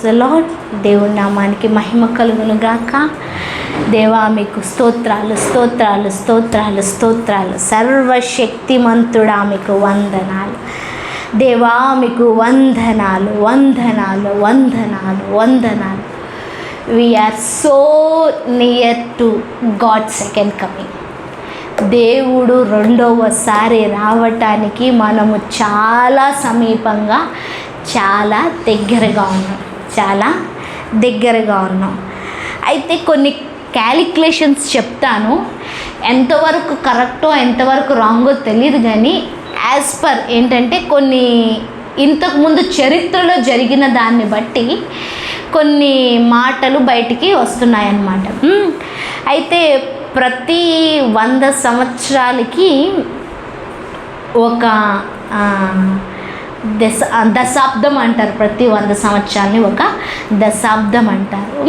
The lord. దేవుని నామానికి మహిమ కలుగును గాక. దేవా మీకు స్తోత్రాలు స్తోత్రాలు స్తోత్రాలు స్తోత్రాలు. సర్వశక్తిమంతుడా మీకు వందనాలు. దేవా మీకు వందనాలు వందనాలు వందనాలు వందనాలు. We are so near to God second coming. దేవుడు రెండవసారి రావటానికి మనము చాలా సమీపంగా, చాలా దగ్గరగా ఉన్నాం. అయితే కొన్ని క్యాలిక్యులేషన్స్ చెప్తాను. ఎంతవరకు కరెక్టో ఎంతవరకు రాంగో తెలియదు, కానీ యాజ్ పర్ ఏంటంటే కొన్ని ఇంతకుముందు చరిత్రలో జరిగిన దాన్ని బట్టి కొన్ని మాటలు బయటికి వస్తున్నాయన్నమాట. అయితే ప్రతి 100 సంవత్సరాలకి ఒక దశాబ్దం అంటారు. ప్రతి 100 సంవత్సరాలని ఒక దశాబ్దం అంటారు.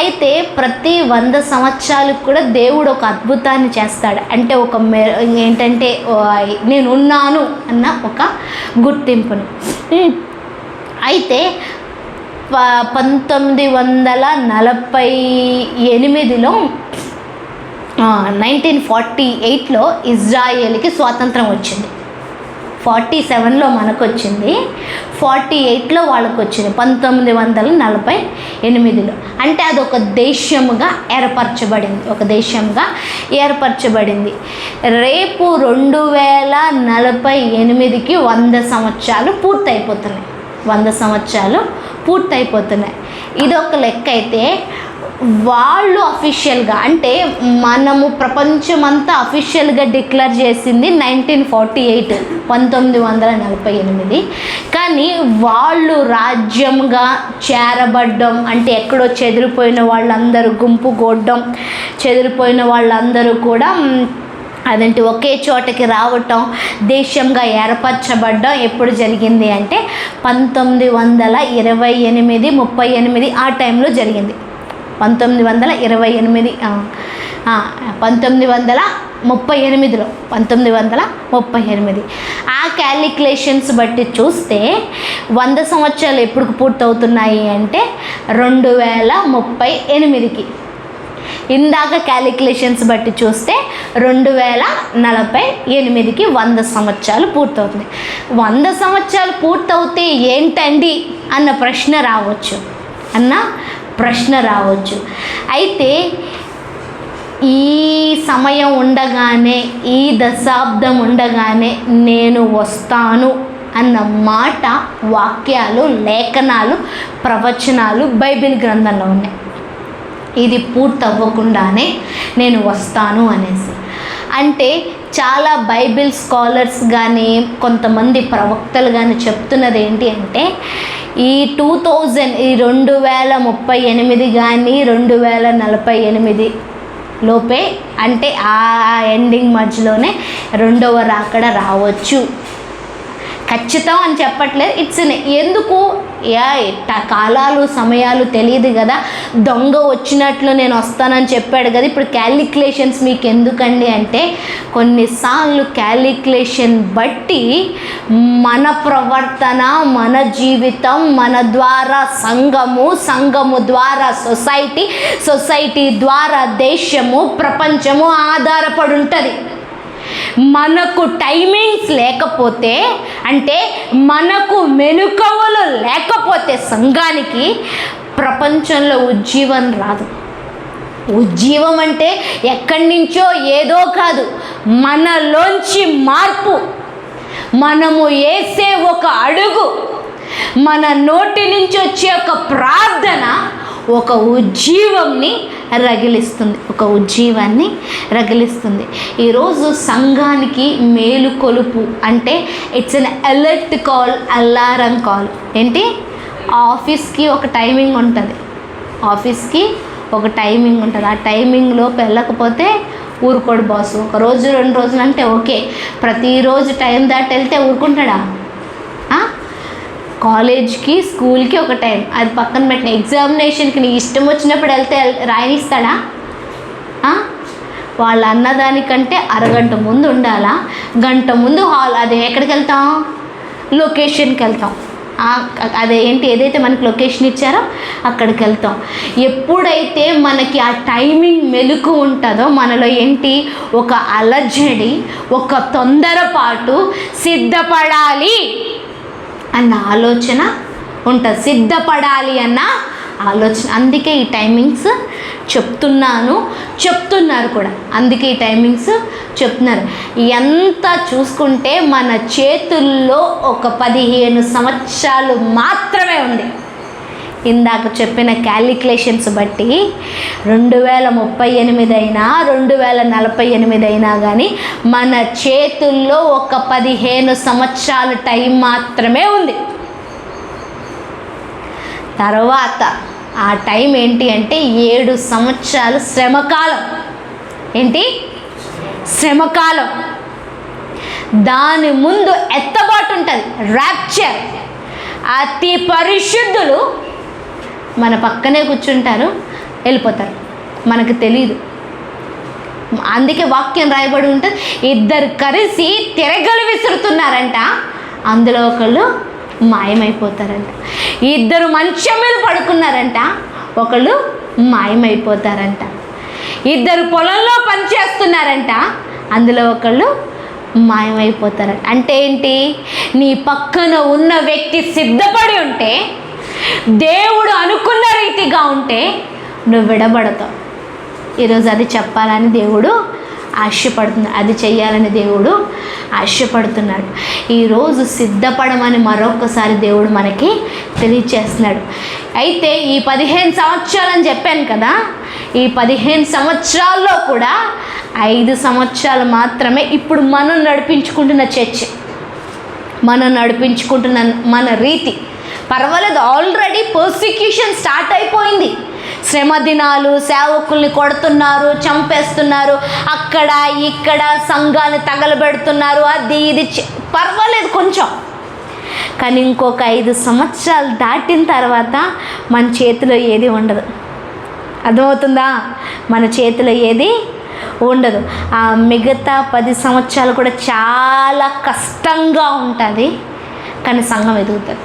అయితే ప్రతి 100 సంవత్సరాలకు కూడా దేవుడు ఒక అద్భుతాన్ని చేస్తాడు. అంటే ఏంటంటే నేనున్నాను అన్న ఒక గుర్తింపును. అయితే 1948లో 1948లో ఇజ్రాయేల్కి స్వాతంత్రం వచ్చింది. 47లో మనకు వచ్చింది, 48లో వాళ్ళకు వచ్చింది 1948లో. అంటే అది ఒక దేశముగా ఏర్పరచబడింది. రేపు 2048కి 100 సంవత్సరాలు పూర్తయిపోతున్నాయి. 100 సంవత్సరాలు పూర్తయిపోతున్నాయి. ఇది ఒక లెక్క. అయితే వాళ్ళు అఫీషియల్గా, అంటే మనము ప్రపంచమంతా అఫీషియల్గా డిక్లేర్ చేసింది 1948. కానీ వాళ్ళు రాజ్యంగా చేరబడ్డం, అంటే ఎక్కడో చెదిరిపోయిన వాళ్ళందరూ గుంపు గూడడం, చెదిరిపోయిన వాళ్ళందరూ కూడా అదేంటి ఒకే చోటకి రావటం, దేశంగా ఏర్పరచబడ్డం ఎప్పుడు జరిగింది అంటే 1928-38 ఆ టైంలో జరిగింది. 1938 ఆ క్యాలిక్యులేషన్స్ బట్టి చూస్తే 100 సంవత్సరాలు ఎప్పుడు పూర్తవుతున్నాయి అంటే 2038కి. ఇందాక క్యాలిక్యులేషన్స్ బట్టి చూస్తే 2048కి 100 సంవత్సరాలు పూర్తవుతుంది. 100 సంవత్సరాలు పూర్తవుతే ఏంటండి అన్న ప్రశ్న రావచ్చు. అయితే ఈ సమయం ఉండగానే, ఈ దశాబ్దం ఉండగానే నేను వస్తాను అన్న మాట, వాక్యాలు, లేఖనాలు, ప్రవచనాలు బైబిల్ గ్రంథంలో ఉన్నాయి. ఇది పూర్తవ్వకుండానే నేను వస్తాను అనేసి. అంటే చాలా బైబిల్ స్కాలర్స్ కానీ కొంతమంది ప్రవక్తలు కానీ చెప్తున్నది ఏంటి అంటే ఈ 2038 కానీ 2048 లోపే, అంటే ఆ ఎండింగ్ మధ్యలోనే రెండవ రాకడ రావచ్చు. ఖచ్చితం అని చెప్పట్లేదు. ఎందుకు కాలాలు సమయాలు తెలియదు కదా. దొంగ వచ్చినట్లు నేను వస్తానని చెప్పాడు కదా. ఇప్పుడు క్యాలిక్యులేషన్స్ మీకు ఎందుకండి అంటే కొన్నిసార్లు క్యాలిక్యులేషన్ బట్టి మన ప్రవర్తన, మన జీవితం, మన ద్వారా సంఘము ద్వారా సొసైటీ ద్వారా దేశము, ప్రపంచము ఆధారపడి ఉంటుంది. మనకు టైమింగ్స్ లేకపోతే, అంటే మనకు మెనుకవలు లేకపోతే సంఘానికి ప్రపంచంలో ఉజ్జీవం రాదు. ఉజ్జీవం అంటే ఎక్కడి నుంచో ఏదో కాదు, మనలోంచి మార్పు, మనము వేసే ఒక అడుగు, మన నోటి నుంచి వచ్చే ఒక ప్రార్థన ఒక ఉజ్జీవాన్ని రగిలిస్తుంది. ఈరోజు సంఘానికి మేలుకొలుపు అంటే it's an alert call, alarm call. ఏంటి? ఆఫీస్కి ఒక టైమింగ్ ఉంటుంది. ఆ టైమింగ్లోకి వెళ్ళకపోతే ఊరుకోడు బాసు. ఒక రోజు 2 రోజులు అంటే ఓకే. ప్రతిరోజు టైం దాటి వెళ్తే ఊరుకుంటాడా? కాలేజ్కి, స్కూల్కి ఒక టైం, అది పక్కన పెట్టిన ఎగ్జామినేషన్కి నీ ఇష్టం వచ్చినప్పుడు వెళ్తే రాయనిస్తాడా? వాళ్ళు అన్నదానికంటే అరగంట ముందు ఉండాలా, గంట ముందు హాల్, అది ఎక్కడికి వెళ్తాం? లొకేషన్కి వెళ్తాం. అదేంటి ఏదైతే మనకి లొకేషన్ ఇచ్చారో అక్కడికి వెళ్తాం. ఎప్పుడైతే మనకి ఆ టైమింగ్ మెలకు ఉంటుందో మనలో ఏంటి ఒక అలజడి, ఒక తొందరపాటు, సిద్ధపడాలి అన్న ఆలోచన ఉంటుంది. సిద్ధపడాలి అన్న ఆలోచన. అందుకే ఈ టైమింగ్స్ చెప్తున్నారు కూడా. అందుకే ఈ టైమింగ్స్ చెప్తున్నారు. ఎంత చూసుకుంటే మన చేతుల్లో ఒక 15 సంవత్సరాలు మాత్రమే ఉంది. ఇందాక చెప్పిన క్యాలిక్యులేషన్స్ బట్టి 2038 అయినా 2048 అయినా కానీ మన చేతుల్లో ఒక 15 సంవత్సరాల టైం మాత్రమే ఉంది. తర్వాత ఆ టైం ఏంటి అంటే 7 సంవత్సరాలు శ్రమకాలం. ఏంటి శ్రమకాలం. దాని ముందు ఎత్తబాటు ఉంటుంది, ర్యాప్చర్. అతి పరిశుద్ధులు మన పక్కనే కూర్చుంటారు, వెళ్ళిపోతారు, మనకు తెలీదు. అందుకే వాక్యం రాయబడి ఉంటుంది, 2 కలిసి తిరగలు విసురుతున్నారంట, అందులో ఒకళ్ళు మాయమైపోతారంట. 2 మంచం మీద పడుకున్నారంట, ఒకళ్ళు మాయమైపోతారంట. 2 పొలంలో పనిచేస్తున్నారంట, అందులో ఒకళ్ళు మాయమైపోతారంట. అంటే ఏంటి? నీ పక్కన ఉన్న వ్యక్తి సిద్ధపడి ఉంటే, దేవుడు అనుకున్న రీతిగా ఉంటే నువ్వు విడబడతావు. ఈరోజు అది చెప్పాలని దేవుడు ఆశపడుతున్నాడు, అది చెయ్యాలని దేవుడు ఆశపడుతున్నాడు. ఈరోజు సిద్ధపడమని మరొకసారి దేవుడు మనకి తెలియచేస్తున్నాడు. అయితే ఈ 15 సంవత్సరాలని చెప్పాను కదా, ఈ 15 సంవత్సరాల్లో కూడా 5 సంవత్సరాలు మాత్రమే ఇప్పుడు మనం నడిపించుకుంటున్న చర్చ్, మనం నడిపించుకుంటున్న మన రీతి. పర్వాలేదు, ఆల్రెడీ పర్సిక్యూషన్ స్టార్ట్ అయిపోయింది. శ్రమ దినాలు, సేవకుల్ని కొడుతున్నారు, చంపేస్తున్నారు, అక్కడ ఇక్కడ సంఘాన్ని తగలబెడుతున్నారు, అది ఇది పర్వాలేదు కొంచెం. కానీ ఇంకొక 5 సంవత్సరాలు దాటిన తర్వాత మన చేతిలో ఏది ఉండదు. అర్థమవుతుందా? మన చేతిలో ఏది ఉండదు. ఆ మిగతా 10 సంవత్సరాలు కూడా చాలా కష్టంగా ఉంటుంది, కానీ సంఘం ఎదుగుతుంది.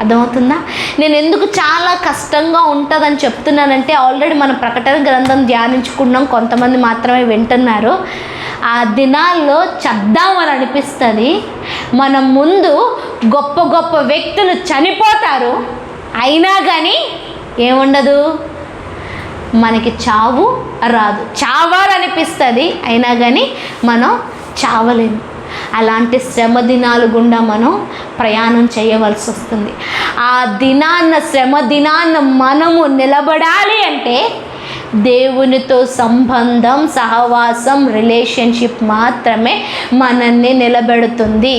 అర్థమవుతుందా? నేను ఎందుకు చాలా కష్టంగా ఉంటుందని చెప్తున్నానంటే, ఆల్రెడీ మనం ప్రకటన గ్రంథం ధ్యానించుకున్నాం, కొంతమంది మాత్రమే వింటున్నారు. ఆ దినాల్లో చద్దామని అనిపిస్తుంది. మన ముందు గొప్ప గొప్ప వ్యక్తులు చనిపోతారు, అయినా కానీ ఏముండదు, మనకి చావు రాదు. చావాలనిపిస్తుంది, అయినా కానీ మనం చావలేము. అలాంటి శ్రమ దినాలు గుండా మనం ప్రయాణం చేయవలసి వస్తుంది. ఆ శ్రమ దినాన్న మనము నిలబడాలి అంటే దేవునితో సంబంధం, సహవాసం, రిలేషన్షిప్ మాత్రమే మనల్ని నిలబెడుతుంది.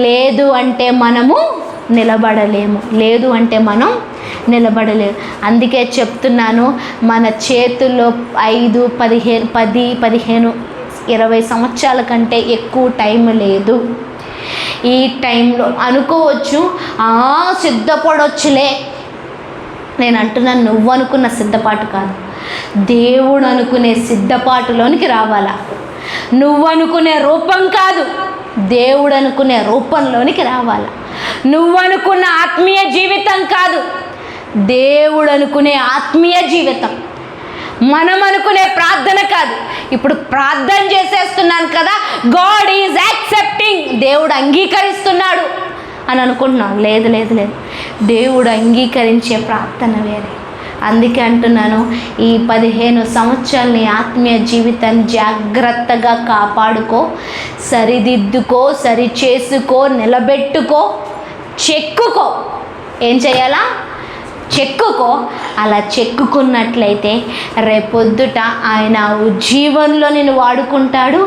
లేదు అంటే మనము నిలబడలేము. అందుకే చెప్తున్నాను, మన చేతుల్లో 5, 15, 10, 15, 20 సంవత్సరాల కంటే ఎక్కువ టైం లేదు. ఈ టైంలో అనుకోవచ్చు, సిద్ధపడొచ్చులే. నేను అంటున్నాను, నువ్వు అనుకున్న సిద్ధపాటు కాదు, దేవుడు అనుకునే సిద్ధపాటులోనికి రావాలా. నువ్వు అనుకునే రూపం కాదు, దేవుడు అనుకునే రూపంలోనికి రావాలా. నువ్వు అనుకున్న ఆత్మీయ జీవితం కాదు, దేవుడు అనుకునే ఆత్మీయ జీవితం. మనం అనుకునే ప్రార్థన కాదు. ఇప్పుడు ప్రార్థన చేసేస్తున్నాను కదా, గాడ్ ఈజ్ యాక్సెప్టింగ్, దేవుడు అంగీకరిస్తున్నాడు అని అనుకుంటున్నాం. లేదు, దేవుడు అంగీకరించే ప్రార్థన వేరే. అందుకే అంటున్నాను, ఈ 15 సంవత్సరాలని ఆత్మీయ జీవితాన్ని జాగ్రత్తగా కాపాడుకో, సరిదిద్దుకో, సరిచేసుకో, నిలబెట్టుకో, చెక్కుకో. ఏం చేయాలా? చెక్కుకో. అలా చెక్కుకున్నట్లయితే రేపొద్దుట ఆయన ఉజ్జీవంలో నిన్ను వాడుకుంటాడు.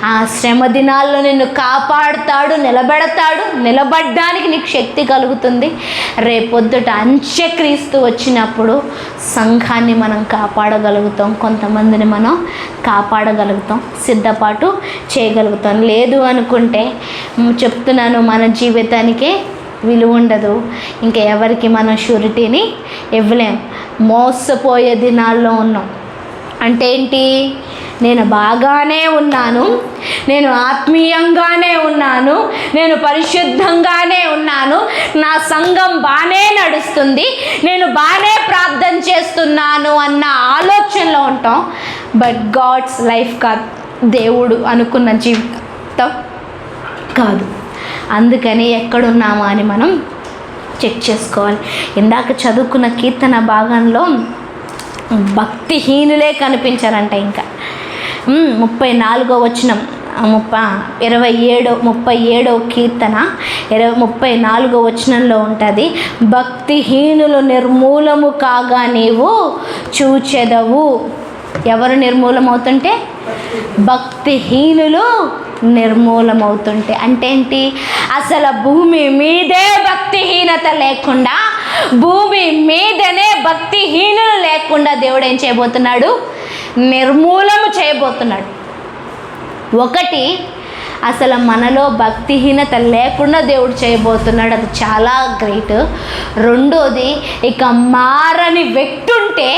ఆ శ్రమ దినాల్లో నిన్ను కాపాడుతాడు, నిలబెడతాడు. నిలబడ్డానికి నీకు శక్తి కలుగుతుంది. రేపొద్దుట అంత్యక్రీస్తు వచ్చినప్పుడు సంఘాన్ని మనం కాపాడగలుగుతాం, కొంతమందిని మనం కాపాడగలుగుతాం, సిద్ధపాటు చేయగలుగుతాం. లేదు అనుకుంటే చెప్తున్నాను, మన జీవితానికే విలువ ఉండదు. ఇంకా ఎవరికి మనం షూరిటీని ఇవ్వలేం. మోసపోయే దినాల్లో ఉన్నాం. అంటే ఏంటి? నేను బాగానే ఉన్నాను, నేను ఆత్మీయంగానే ఉన్నాను, నేను పరిశుద్ధంగానే ఉన్నాను, నా సంఘం బాగానే నడుస్తుంది, నేను బాగానే ప్రార్థన చేస్తున్నాను అన్న ఆలోచనలో ఉంటాం. బట్ గాడ్స్ లైఫ్ కాదు, దేవుడు అనుకున్న జీవితం కాదు. అందుకని ఎక్కడున్నామా అని మనం చెక్ చేసుకోవాలి. ఇందాక చదువుకున్న కీర్తన భాగంలో భక్తిహీనులే కనిపించారంట. ఇంకా 34వ వచనం 37వ కీర్తన 34వ వచనంలో ఉంటుంది, భక్తిహీనులు నిర్మూలము కాగా నీవు చూచెదవు. ఎవరు నిర్మూలమవుతుంటే? భక్తిహీనులు నిర్మూలమవుతుంటే. అంటే ఏంటి? అసలు భూమి మీదే భక్తిహీనత లేకుండా, భూమి మీదనే భక్తిహీనులు లేకుండా దేవుడు ఏం చేయబోతున్నాడు? నిర్మూలన చేయబోతున్నాడు. ఒకటి, అసలు మనలో భక్తిహీనత లేకుండా దేవుడు చేయబోతున్నాడు, అది చాలా గ్రేట్. రెండోది, ఇక మారని వ్యక్తి ఉంటే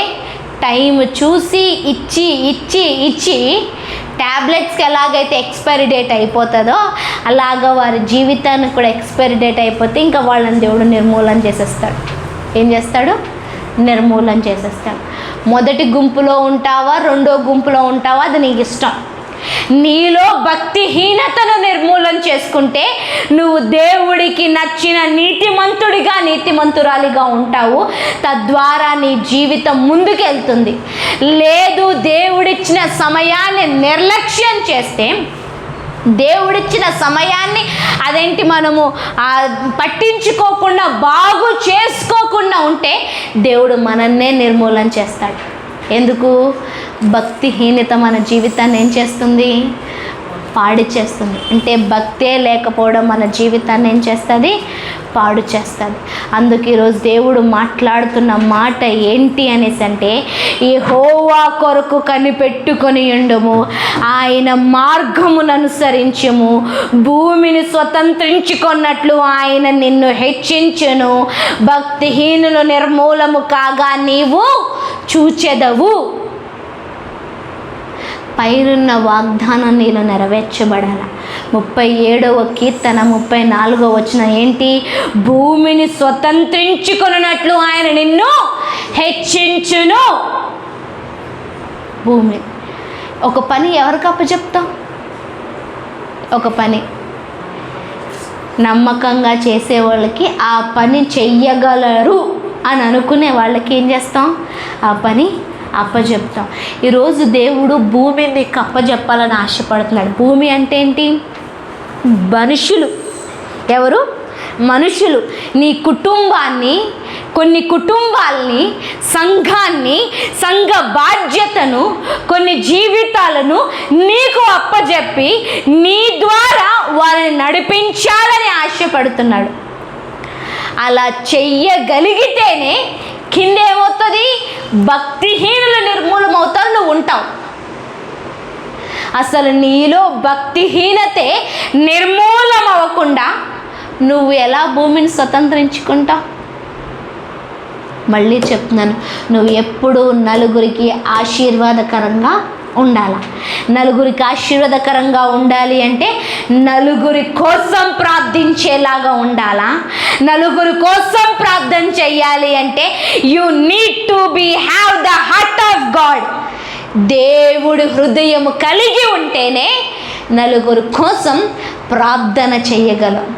టైం చూసి ఇచ్చి ట్యాబ్లెట్స్కి ఎలాగైతే ఎక్స్పైరీ డేట్ అయిపోతుందో అలాగా వారి జీవితానికి కూడా ఎక్స్పైరీ డేట్ అయిపోతే ఇంకా వాళ్ళని దేవుడు నిర్మూలన చేసేస్తాడు. ఏం చేస్తాడు? నిర్మూలన చేసేస్తాడు. మొదటి గుంపులో ఉంటావా, రెండో గుంపులో ఉంటావా, అది నీకు ఇష్టం. నీలో భక్తిహీనతను నిర్మూలన చేసుకుంటే నువ్వు దేవుడికి నచ్చిన నీతిమంతుడిగా, నీతిమంతురాలిగా ఉంటావు. తద్వారా నీ జీవితం ముందుకెళ్తుంది. లేదు, దేవుడిచ్చిన సమయాన్ని నిర్లక్ష్యం చేస్తే, దేవుడిచ్చిన సమయాన్ని అదేంటి మనము పట్టించుకోకుండా, బాగు చేసుకోకుండా ఉంటే దేవుడు మనన్నే నిర్మూలన చేస్తాడు. ఎందుకు? భక్తిహీనత మన జీవితాన్ని ఏం చేస్తుంది? పాడు చేస్తుంది. అంటే భక్తే లేకపోవడం మన జీవితాన్ని ఏం చేస్తుంది? పాడు చేస్తుంది. అందుకు ఈరోజు దేవుడు మాట్లాడుతున్న మాట ఏంటి అనేసి అంటే, యెహోవా కొరకు కనిపెట్టుకొని ఉండుము, ఆయన మార్గమును అనుసరించుము, భూమిని స్వతంత్రించుకున్నట్లు ఆయన నిన్ను హెచ్చించును, భక్తిహీనులు నిర్మూలము కాగా నీవు చూచెదవు. పైనున్న వాగ్దానం నీలో నెరవేర్చబడాల. 37వ కీర్తన 34వ వచనం ఏంటి? భూమిని స్వతంత్రించుకున్నట్లు ఆయన నిన్ను హెచ్చించును. భూమి. ఒక పని ఎవరికి అప్పచెప్తాం? ఒక పని నమ్మకంగా చేసేవాళ్ళకి, ఆ పని చెయ్యగలరు అని అనుకునే వాళ్ళకి ఏం చేస్తాం? ఆ పని అప్పచెప్తాం. ఈరోజు దేవుడు భూమిని నీకు అప్పచెప్పాలని ఆశపడుతున్నాడు. భూమి అంటే ఏంటి? మనుషులు. ఎవరు? మనుషులు. నీ కుటుంబాన్ని, కొన్ని కుటుంబాల్ని, సంఘాన్ని, సంఘ బాధ్యతను, కొన్ని జీవితాలను నీకు అప్పచెప్పి నీ ద్వారా వారిని నడిపించాలని ఆశపడుతున్నాడు. అలా చెయ్యగలిగితేనే కింద ఏమవుతుంది? భక్తిహీనుల నిర్మూలమవుతారు, నువ్వు ఉంటావు. అసలు నీలో భక్తిహీనతే నిర్మూలం అవ్వకుండా నువ్వు ఎలా భూమిని స్వతంత్రించుకుంటావు? మళ్ళీ చెప్తున్నాను, నువ్వు ఎప్పుడూ నలుగురికి ఆశీర్వాదకరంగా ఉండాలి. నలుగురికి ఆశీర్వాదకరంగా ఉండాలి అంటే నలుగురి కోసం ప్రార్థించేలాగా ఉండాలా? నలుగురి కోసం ప్రార్థన చెయ్యాలి అంటే you need to have the heart of God. దేవుడి హృదయం కలిగి ఉంటేనే నలుగురి కోసం ప్రార్థన చెయ్యగలం.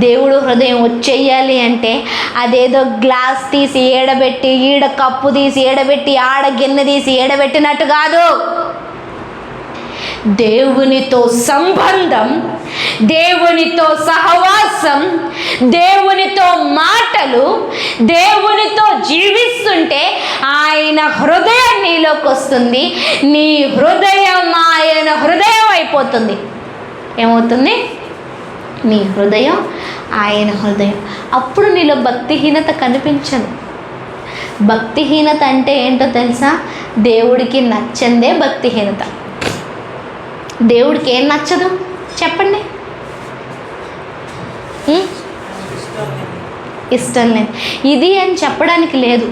దేవుడు హృదయం వచ్చేయాలి అంటే అదేదో గ్లాస్ తీసి ఏడబెట్టి, ఈడ కప్పు తీసి ఏడబెట్టి, ఆడ గిన్నె తీసి ఏడబెట్టినట్టు కాదు. దేవునితో సంబంధం, దేవునితో సహవాసం, దేవునితో మాటలు, దేవునితో జీవిస్తుంటే ఆయన హృదయం నీలోకి వస్తుంది. నీ హృదయం ఆయన హృదయం అయిపోతుంది. ఏమవుతుంది? నీ హృదయం ఆయన హృదయం. అప్పుడు నీలో భక్తిహీనత కనిపించదు. భక్తిహీనత అంటే ఏంటో తెలుసా? దేవుడికి నచ్చందే భక్తిహీనత. దేవుడికి ఏం నచ్చదు చెప్పండి? ఇష్టం లేదు, ఇది అని చెప్పడానికి లేదు.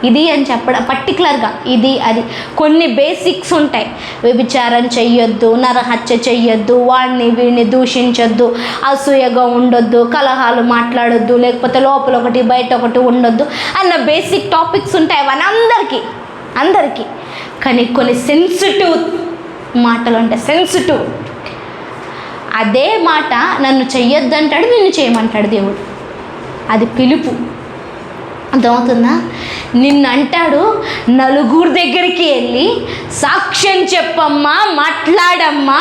ఇది అని చెప్పడం పర్టికులర్గా ఇది అది కొన్ని బేసిక్స్ ఉంటాయి. వ్యభిచారం చెయ్యొద్దు, నరహత్య చెయ్యొద్దు, వాడిని వీడిని దూషించొద్దు, అసూయగా ఉండొద్దు, కలహాలు మాట్లాడొద్దు, లేకపోతే లోపల ఒకటి బయట ఒకటి ఉండొద్దు అన్న బేసిక్ టాపిక్స్ ఉంటాయి. అవన్నీ అందరికీ కానీ కొన్ని సెన్సిటివ్ మాటలు ఉంటాయి. సెన్సిటివ్ అదే మాట నన్ను చెయ్యొద్దు అంటాడు, నిన్ను చేయమంటాడు దేవుడు. అది పిలుపు. అర్థమవుతుందా? నిన్ను అంటాడు నలుగురు దగ్గరికి వెళ్ళి సాక్ష్యం చెప్పమ్మా, మాట్లాడమ్మా,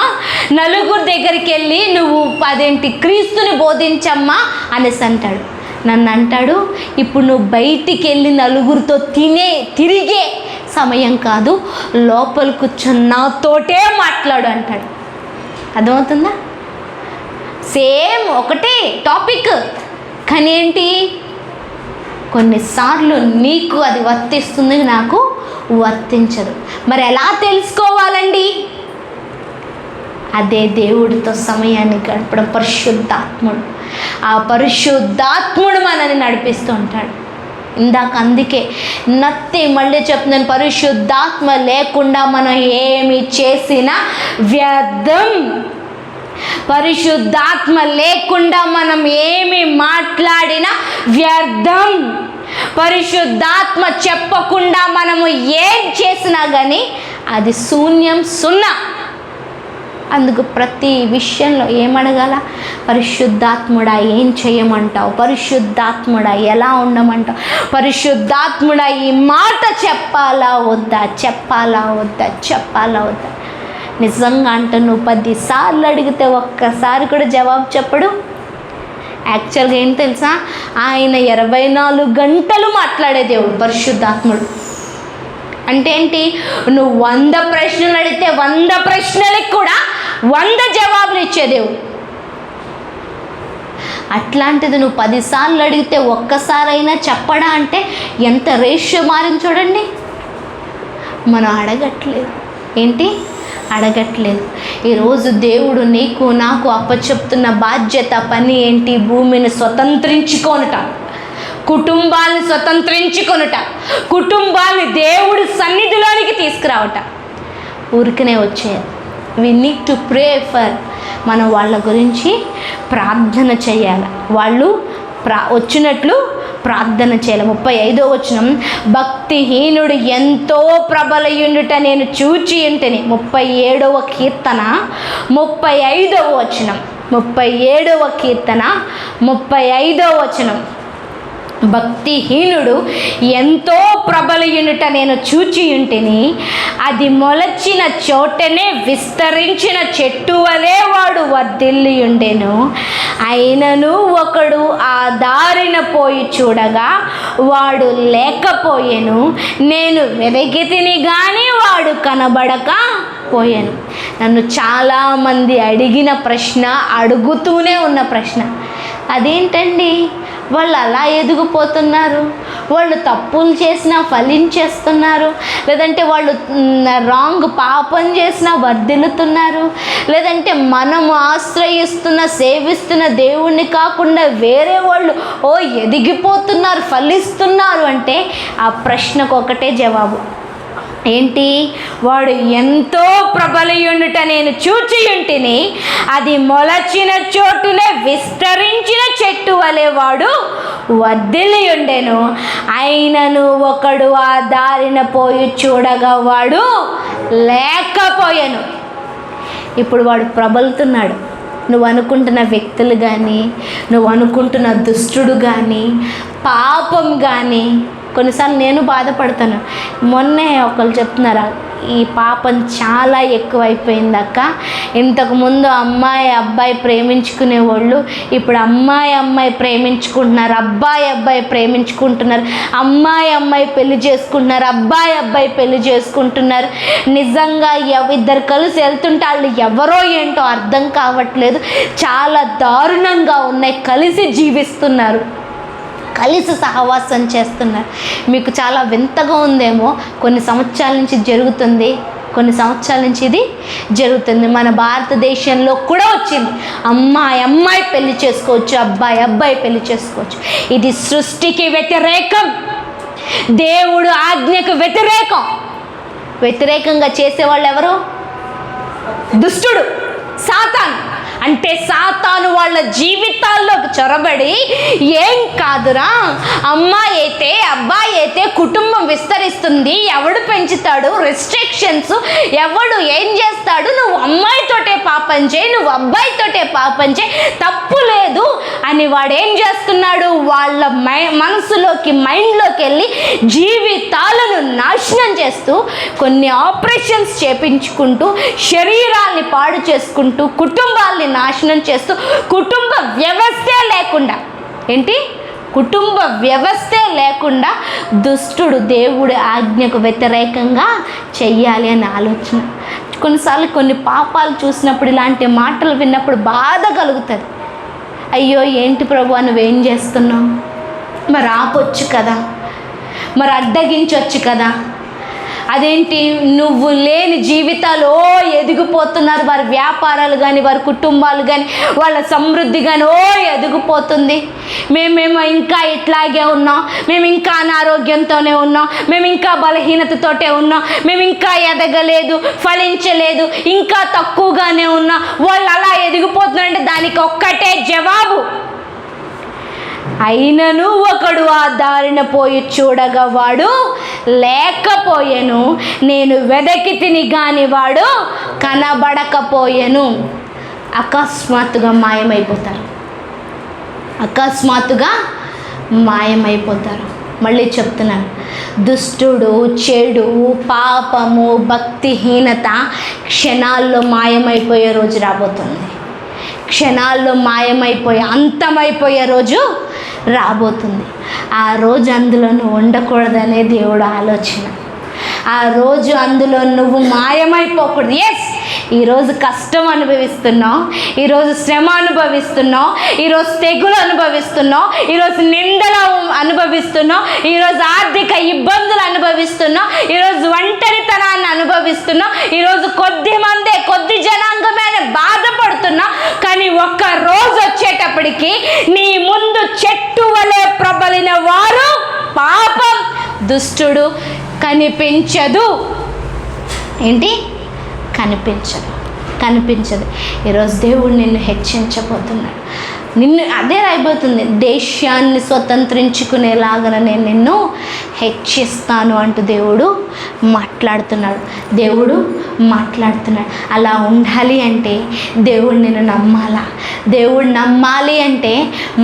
నలుగురు దగ్గరికి వెళ్ళి నువ్వు క్రీస్తుని బోధించమ్మా అనేసి అంటాడు. నన్ను అంటాడు ఇప్పుడు నువ్వు బయటికి వెళ్ళి నలుగురితో తిరిగే సమయం కాదు, లోపల కూర్చొని నాతోటే మాట్లాడు అంటాడు. అర్థమవుతుందా? సేమ్ ఒకటే టాపిక్, కానీ ఏంటి కొన్నిసార్లు నీకు అది వర్తిస్తుంది, నాకు వర్తించదు. మరి ఎలా తెలుసుకోవాలండి? అదే దేవుడితో సమయాన్ని గడపడం. ఆ పరిశుద్ధాత్ముడు మనల్ని నడిపిస్తూ ఉంటాడు. ఇందాక అందుకే మళ్ళీ చెప్తున్నాను, పరిశుద్ధాత్మ లేకుండా మనం ఏమి చేసినా వ్యర్థం. పరిశుద్ధాత్మ లేకుండా మనం ఏమి మాట్లాడినా వ్యర్థం. పరిశుద్ధాత్మ చెప్పకుండా మనము ఏం చేసినా కానీ అది శూన్యం, సున్నా. అందుకు ప్రతి విషయంలో ఏమడగాల? పరిశుద్ధాత్ముడా ఏం చేయమంటావు? పరిశుద్ధాత్ముడా ఎలా ఉండమంటావు? పరిశుద్ధాత్ముడా ఈ మాట చెప్పాలా వద్దా? నిజంగా అంటే నువ్వు 10 సార్లు అడిగితే ఒక్కసారి కూడా జవాబు చెప్పడు. యాక్చువల్గా ఏంటి తెలుసా? ఆయన 24 గంటలు మాట్లాడే దేవుడు పరిశుద్ధాత్ముడు. అంటే ఏంటి? నువ్వు 100 ప్రశ్నలు అడిగితే 100 ప్రశ్నలకు కూడా 100 జవాబులు ఇచ్చే దేవుడు. అట్లాంటిది నువ్వు 10 సార్లు అడిగితే ఒక్కసారైనా చెప్పడా అంటే ఎంత రేషియో మారింది చూడండి. మనం అడగట్లేదు. ఈరోజు దేవుడు నీకు నాకు అప్పచెప్తున్న బాధ్యత, పని ఏంటి? భూమిని స్వతంత్రించుకొనుట, కుటుంబాన్ని స్వతంత్రించుకొనుట, కుటుంబాన్ని దేవుడి సన్నిధిలోనికి తీసుకురావట. ఊరికనే వచ్చేది. We need to pray for. మనం వాళ్ళ గురించి ప్రార్థన చేయాలి. వాళ్ళు వచ్చినట్లు ప్రార్థన చేయాలి. 35వ వచనం, భక్తిహీనుడు ఎంతో ప్రబలయుండుట నేను చూచి ఉంటేని. 37వ కీర్తన 35వ వచనం. 37వ కీర్తన 35వ వచనం, భక్తిహీనుడు ఎంతో ప్రబలయునుట నేను చూచి ఉంటిని, అది మొలచిన చోటనే విస్తరించిన చెట్టు వలె వాడు వర్ధిల్లియుండెను. అయినను ఒకడు ఆ దారిన పోయి చూడగా వాడు లేకపోయెను. నేను వెతికితిని గాని వాడు కనబడక పోయాను. నన్ను చాలామంది అడిగిన ప్రశ్న, అడుగుతూనే ఉన్న ప్రశ్న, అదేంటండి వాళ్ళు అలా ఎదిగిపోతున్నారు? వాళ్ళు తప్పులు చేసినా ఫలించేస్తున్నారు, లేదంటే వాళ్ళు పాపం చేసినా వర్ధిల్లుతున్నారు, లేదంటే మనము ఆశ్రయిస్తున్న సేవిస్తున్న దేవుణ్ణి కాకుండా వేరే వాళ్ళు ఎదిగిపోతున్నారు, ఫలిస్తున్నారు అంటే ఆ ప్రశ్నకు ఒకటే జవాబు ఏంటి? వాడు ఎంతో ప్రబలయుండుట నేను చూచి ఉంటిని, అది మొలచిన చోటునే విస్తరించిన చెట్టు వలె వాడు వర్ధిల్లియుండెను. అయినను ఒకడు ఆ దారిన పోయి చూడగా వాడు లేకపోయాను. ఇప్పుడు వాడు ప్రబలుతున్నాడు. నువ్వు అనుకుంటున్న వ్యక్తులు కానీ, నువ్వు అనుకుంటున్న దుష్టుడు కానీ, పాపం కానీ. కొన్నిసార్లు నేను బాధపడతాను. మొన్నే ఒకళ్ళు చెప్తున్నారు, ఈ పాపం చాలా ఎక్కువైపోయింది అక్క. ఇంతకుముందు అమ్మాయి అబ్బాయి ప్రేమించుకునే వాళ్ళు ఇప్పుడు అమ్మాయి ప్రేమించుకుంటున్నారు, అబ్బాయి ప్రేమించుకుంటున్నారు, అమ్మాయి పెళ్లి చేసుకుంటున్నారు, అబ్బాయి పెళ్లి చేసుకుంటున్నారు. నిజంగా ఇద్దరు కలిసి వెళ్తుంటే వాళ్ళు ఎవరో ఏంటో అర్థం కావట్లేదు. చాలా దారుణంగా ఉన్నాయి. కలిసి జీవిస్తున్నారు, కలిసి సహవాసం చేస్తున్నారు. మీకు చాలా వింతగా ఉందేమో, కొన్ని సంవత్సరాల నుంచి జరుగుతుంది, కొన్ని సంవత్సరాల నుంచి ఇది జరుగుతుంది. మన భారతదేశంలో కూడా వచ్చింది. అమ్మాయి పెళ్లి చేసుకోవచ్చు, అబ్బాయి పెళ్లి చేసుకోవచ్చు. ఇది సృష్టికి వ్యతిరేకం. దేవుడు ఆజ్ఞకు వ్యతిరేకంగా చేసేవాళ్ళు ఎవరు? దుష్టుడు, సాతాను. అంటే సాతాను వాళ్ళ జీవితాల్లోకి చొరబడి, ఏం కాదురా, అమ్మాయి అయితే అబ్బాయి అయితే కుటుంబం విస్తరిస్తుంది, ఎవడు పెంచుతాడు, రెస్ట్రిక్షన్స్, ఎవడు ఏం చేస్తాడు, నువ్వు అమ్మాయితోటే పాపం చేయి, నువ్వు అబ్బాయితోటే పాపం చేయి, తప్పు లేదు అని వాడు ఏం చేస్తున్నాడు? వాళ్ళ మనసులోకి, మైండ్లోకి వెళ్ళి జీవితాలను నాశనం చేస్తూ, కొన్ని ఆపరేషన్స్ చేపించుకుంటూ, శరీరాల్ని పాడు చేసుకుంటూ, కుటుంబాల్ని నాశనం చేస్తూ, కుటుంబ వ్యవస్థే లేకుండా దుష్టుడు దేవుడి ఆజ్ఞకు వ్యతిరేకంగా చెయ్యాలి అనే ఆలోచన. కొన్నిసార్లు కొన్ని పాపాలు చూసినప్పుడు, ఇలాంటి మాటలు విన్నప్పుడు బాధ కలుగుతుంది. అయ్యో ఏంటి ప్రభు నువ్వేం చేస్తున్నావు, మరి ఆపొచ్చు కదా, మరి అడ్డగించవచ్చు కదా, అదేంటి నువ్వు లేని జీవితాలు ఎదిగిపోతున్నారు, వారి వ్యాపారాలు కానీ, వారి కుటుంబాలు కానీ, వాళ్ళ సమృద్ధి కానీ ఎదిగిపోతుంది, మేమేమో ఇంకా ఇట్లాగే ఉన్నాం, మేము ఇంకా అనారోగ్యంతోనే ఉన్నాం, మేము ఇంకా బలహీనతతోటే ఉన్నాం, మేము ఇంకా ఎదగలేదు, ఫలించలేదు, ఇంకా తక్కువగానే ఉన్నాం, వాళ్ళు అలా ఎదిగిపోతున్నారంటే దానికి ఒక్కటే జవాబు, అయినను ఒకడు ఆ దారిన పోయి చూడగా వాడు లేకపోయెను, నేను వెదకి తిని గాని వాడు కనబడకపోయెను. అకస్మాత్తుగా మాయమైపోతారు. మళ్ళీ చెప్తున్నాను, దుష్టుడు, చెడు, పాపము, భక్తిహీనత క్షణాల్లో మాయమైపోయే రోజు రాబోతుంది. క్షణాల్లో అంతమైపోయే రోజు రాబోతుంది. ఆ రోజు అందులో నువ్వు ఉండకూడదనే దేవుడు ఆలోచన. ఆ రోజు అందులో నువ్వు మాయమైపోకూడదు. ఎస్, ఈరోజు కష్టం అనుభవిస్తున్నావు, ఈరోజు శ్రమ అనుభవిస్తున్నావు, ఈరోజు తెగులు అనుభవిస్తున్నావు, ఈరోజు నిందలు అనుభవిస్తున్నావు, ఈరోజు ఆర్థిక ఇబ్బందులు అనుభవిస్తున్నావు, ఈరోజు ఒంటరితనాన్ని అనుభవిస్తున్నావు, ఈరోజు కొద్ది జనాంగమే అని బాధపడుతున్నావు. కానీ ఒక్క రోజు వచ్చేటప్పటికి నీ ముందు చెట్టు వలె ప్రబలిన వారు పాపం, దుష్టుడు కనిపించదు. కనిపించదు. ఈరోజు దేవుడు నిన్ను హెచ్చించబోతున్నాడు. అదే రాయబోతుంది, దేశాన్ని స్వతంత్రించుకునేలాగా నేను నిన్ను హెచ్చిస్తాను అంటూ దేవుడు మాట్లాడుతున్నాడు. అలా ఉండాలి అంటే దేవుడు నిన్ను నమ్మాలి అంటే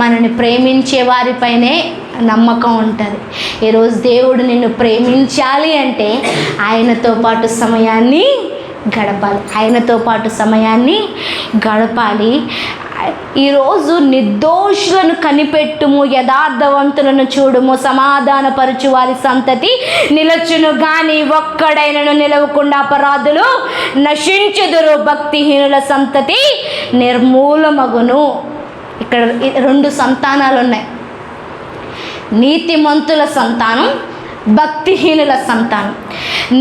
మనల్ని ప్రేమించే వారిపైనే నమ్మకం ఉంటుంది. ఈరోజు దేవుడు నిన్ను ప్రేమించాలి అంటే ఆయనతో పాటు సమయాన్ని గడపాలి. ఈరోజు నిర్దోషులను కనిపెట్టుము, యథార్థవంతులను చూడుము, సమాధానపరచు వారి సంతతి నిలచును గాని ఒక్కడైనను నిలవకుండా అపరాధులు నశించుదురు, భక్తిహీనుల సంతతి నిర్మూలమగును. ఇక్కడ 2 సంతానాలు ఉన్నాయి, నీతిమంతుల సంతానం, భక్తిహీనుల సంతానం.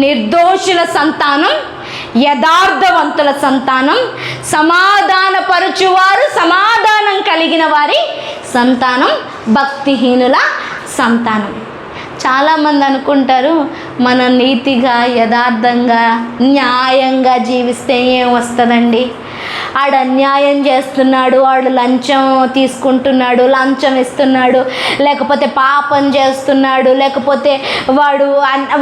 నిర్దోషుల సంతానం, యథార్థవంతుల సంతానం, సమాధానపరచువారు, సమాధానం కలిగిన వారి సంతానం, భక్తిహీనుల సంతానం. చాలామంది అనుకుంటారు, మనం నీతిగా, యథార్థంగా, న్యాయంగా జీవిస్తే ఏం వస్తుందండి, ఆడు అన్యాయం చేస్తున్నాడు, వాడు లంచం తీసుకుంటున్నాడు, లంచం ఇస్తున్నాడు, లేకపోతే పాపం చేస్తున్నాడు, లేకపోతే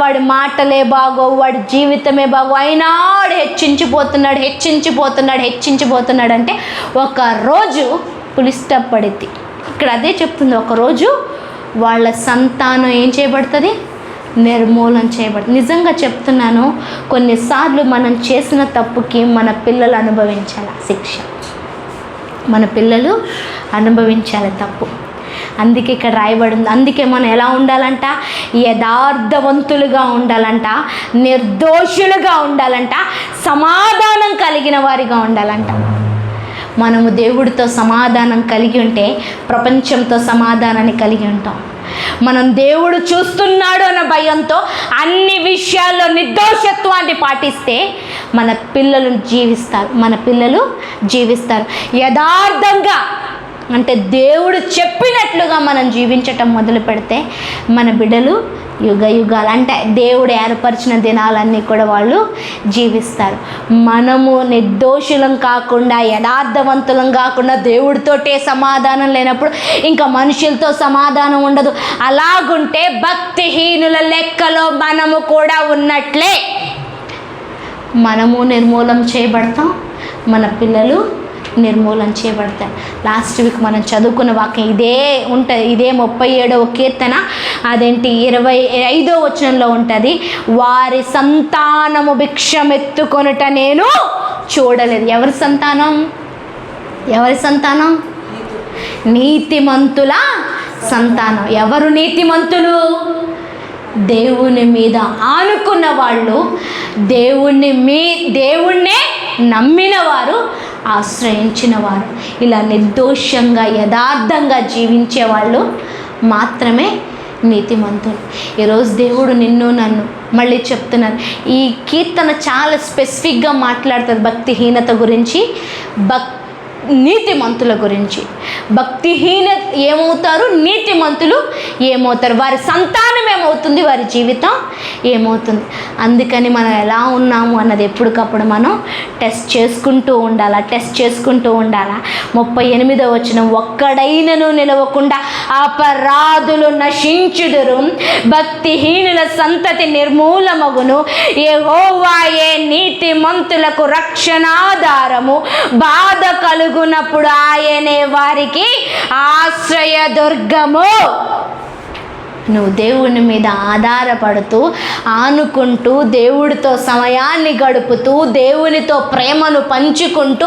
వాడి మాటలే బాగోవు, వాడి జీవితమే బాగోవు, అయినా వాడు హెచ్చించిపోతున్నాడు అంటే ఒకరోజు పులిస్టాప్ పడిద్ది. ఇక్కడ అదే చెప్తుంది, ఒకరోజు వాళ్ళ సంతానం ఏం చేయబడుతుంది, నిర్మూలన చేయబడుతుంది. నిజంగా చెప్తున్నాను, కొన్నిసార్లు మనం చేసిన తప్పుకి మన పిల్లలు అనుభవించాలి శిక్ష, తప్పు. అందుకే ఇక్కడ రాయబడింది. అందుకే మనం ఎలా ఉండాలంట, యథార్థవంతులుగా ఉండాలంట, నిర్దోషులుగా ఉండాలంట, సమాధానం కలిగిన వారిగా ఉండాలంట. మనము దేవుడితో సమాధానం కలిగి ఉంటే ప్రపంచంతో సమాధానాన్ని కలిగి ఉంటాం. మనం దేవుడు చూస్తున్నాడు అన్న భయంతో అన్ని విషయాల్లో నిర్దోషత్వాన్ని పాటిస్తే మన పిల్లలు జీవిస్తారు. యథార్థంగా అంటే దేవుడు చెప్పినట్లుగా మనం జీవించటం మొదలు పెడితే మన బిడ్డలు యుగ యుగాలు అంటే దేవుడు ఏర్పరిచిన దినాలన్నీ కూడా వాళ్ళు జీవిస్తారు. మనము నిర్దోషులం కాకుండా, యథార్థవంతులం కాకుండా, దేవుడితోటే సమాధానం లేనప్పుడు ఇంకా మనుషులతో సమాధానం ఉండదు. అలాగుంటే భక్తిహీనుల లెక్కలో మనము కూడా ఉన్నట్లే. మనము నిర్మూలం చేయబడతాం, మన పిల్లలు నిర్మూలన చేయబడతాయి. లాస్ట్ వీక్ మనం చదువుకున్న వాక్యం ఇదే ఉంటుంది. ఇదే 37వ కీర్తన అదేంటి 25వ వచనంలో ఉంటుంది. వారి సంతానము భిక్షమెత్తుకొనుట నేను చూడలేదు. ఎవరి సంతానం? ఎవరి సంతానం? నీతిమంతుల సంతానం. ఎవరు నీతిమంతులు? దేవుని మీద ఆనుకున్న వాళ్ళు, దేవుణ్ణే నమ్మిన వారు, ఆశ్రయించిన వారు, ఇలా నిర్దోషంగా యథార్థంగా జీవించే వాళ్ళు మాత్రమే నీతిమంతులు. ఈరోజు దేవుడు నిన్ను నన్ను మళ్ళీ చెప్తున్నాను. ఈ కీర్తన చాలా స్పెసిఫిక్గా మాట్లాడుతుంది భక్తిహీనత గురించి, నీతిమంతుల గురించి. భక్తిహీన ఏమవుతారు, నీతిమంతులు ఏమవుతారు, వారి సంతానం ఏమవుతుంది, వారి జీవితం ఏమవుతుంది. అందుకని మనం ఎలా ఉన్నాము అన్నది ఎప్పటికప్పుడు మనం టెస్ట్ చేసుకుంటూ ఉండాలా. 38వ వచనం, ఒక్కడైనను నిలవకుండా అపరాధులు నశించుదురు, భక్తిహీనుల సంతతి నిర్మూలమగును, యెహోవాయే నీతిమంతులకు రక్షణాధారము, బాధ కలుగునప్పుడు ఆయనే వారికి ఆశ్రయదుర్గము. నువ్వు దేవుని మీద ఆధారపడుతూ, ఆనుకుంటూ, దేవుడితో సమయాన్ని గడుపుతూ, దేవునితో ప్రేమను పంచుకుంటూ,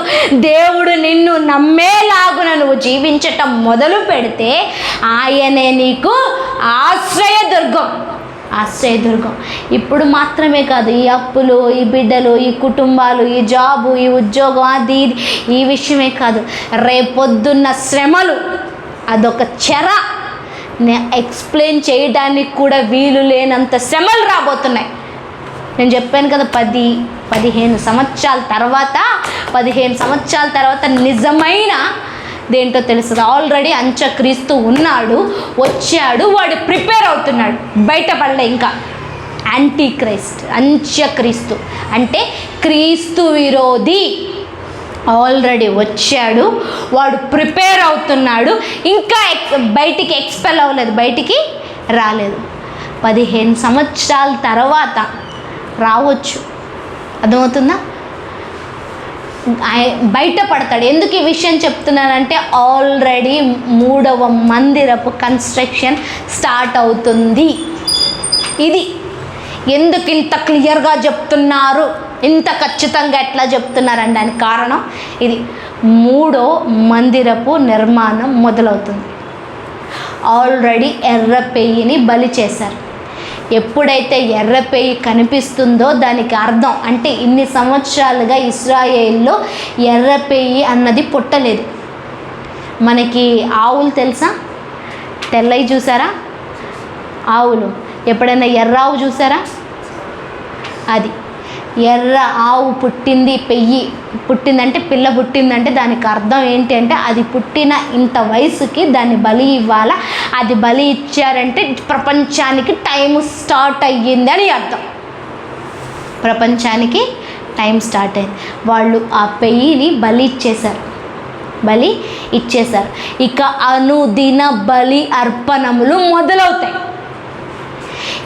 దేవుడు నిన్ను నమ్మేలాగున నువ్వు జీవించటం మొదలు పెడితే ఆయనే నీకు ఆశ్రయదుర్గం. ఇప్పుడు మాత్రమే కాదు, ఈ అప్పులు, ఈ బిడ్డలు, ఈ కుటుంబాలు, ఈ జాబు, ఈ ఉద్యోగం, అది ఈ విషయమే కాదు, రేపొద్దున్న శ్రమలు అదొక చెర. ఎక్స్ప్లెయిన్ చేయడానికి కూడా వీలు లేనంత శ్రమలు రాబోతున్నాయి. నేను చెప్పాను కదా, 15 సంవత్సరాల తర్వాత నిజమైన దేంటో తెలుస్తుంది. ఆల్రెడీ అంత్యక్రీస్తు ఉన్నాడు, వచ్చాడు, వాడు ప్రిపేర్ అవుతున్నాడు, బయటపడలే ఇంకా. అంత్యక్రీస్తు అంటే క్రీస్తు విరోధి ఆల్రెడీ వచ్చాడు, వాడు ప్రిపేర్ అవుతున్నాడు, ఇంకా బయటికి ఎక్స్పెల్ అవ్వలేదు, బయటికి రాలేదు. 15 సంవత్సరాల తర్వాత రావచ్చు. అర్థమవుతుందా? బయటపడతాడు. ఎందుకు ఈ విషయం చెప్తున్నానంటే ఆల్రెడీ 3వ మందిరపు కన్స్ట్రక్షన్ స్టార్ట్ అవుతుంది. ఇది ఎందుకు ఇంత క్లియర్గా చెప్తున్నారు, ఇంత ఖచ్చితంగా ఎట్లా చెప్తున్నారండి దానికి కారణం ఇది. 3వ మందిరపు నిర్మాణం మొదలవుతుంది. ఆల్రెడీ ఎర్ర పెయ్యిని బలి చేశారు. ఎప్పుడైతే ఎర్ర పెయ్యి కనిపిస్తుందో దానికి అర్థం అంటే ఇన్ని సంవత్సరాలుగా ఇశ్రాయేల్లో ఎర్ర పెయ్యి అన్నది పుట్టలేదు. మనకి ఆవులు తెలుసా? తెల్లవి చూసారా? ఆవులు ఎప్పుడైనా ఎర్ర ఆవు చూసారా? అది ఎర్ర ఆవు పుట్టింది, పెయ్యి పుట్టిందంటే, పిల్ల పుట్టిందంటే దానికి అర్థం ఏంటి అంటే అది పుట్టిన ఇంత వయసుకి దాన్ని బలి ఇవ్వాలా, అది బలి ఇచ్చారంటే ప్రపంచానికి టైం స్టార్ట్ అయ్యింది అని అర్థం. ప్రపంచానికి టైం స్టార్ట్ అయింది. వాళ్ళు ఆ పెయ్యిని బలి ఇచ్చేశారు. ఇక అనుదిన బలి అర్పణములు మొదలవుతాయి.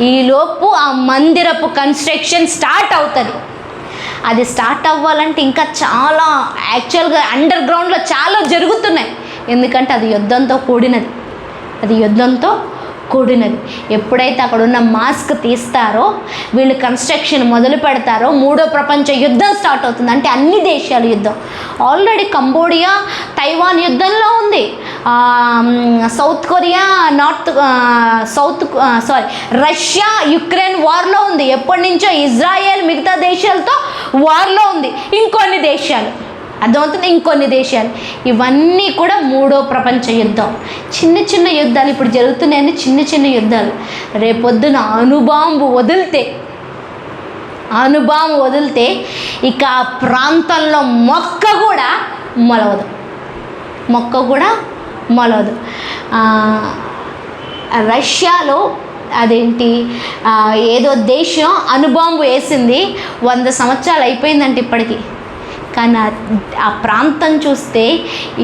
ఈలోపు ఆ మందిరపు కన్స్ట్రక్షన్ స్టార్ట్ అవుతుంది. అది స్టార్ట్ అవ్వాలంటే ఇంకా చాలా యాక్చువల్గా అండర్ గ్రౌండ్లో చాలా జరుగుతున్నాయి. ఎందుకంటే అది యుద్ధంతో కూడినది. ఎప్పుడైతే అక్కడ ఉన్న మాస్క్ తీస్తారో, వీళ్ళు కన్స్ట్రక్షన్ మొదలు పెడతారో, 3వ ప్రపంచ యుద్ధం స్టార్ట్ అవుతుంది. అంటే అన్ని దేశాల యుద్ధం. ఆల్రెడీ కంబోడియా, తైవాన్ యుద్ధంలో ఉంది. సౌత్ కొరియా, రష్యా, యుక్రెయిన్ వార్లో ఉంది. ఎప్పటి నుంచో ఇజ్రాయెల్ మిగతా దేశాలతో వార్లో ఉంది. ఇంకొన్ని దేశాలు ఇవన్నీ కూడా 3వ ప్రపంచ యుద్ధం. చిన్న యుద్ధాలు ఇప్పుడు జరుగుతున్నాయని, చిన్న యుద్ధాలు. రేపొద్దున అణుబాంబు వదిలితే ఇక ఆ ప్రాంతంలో మొక్క కూడా మొలవదు. రష్యాలో అదేంటి ఏదో దేశం అణుబాంబు వేసింది, 100 సంవత్సరాలు అయిపోయిందంటే ఇప్పటికీ. కానీ ఆ ప్రాంతం చూస్తే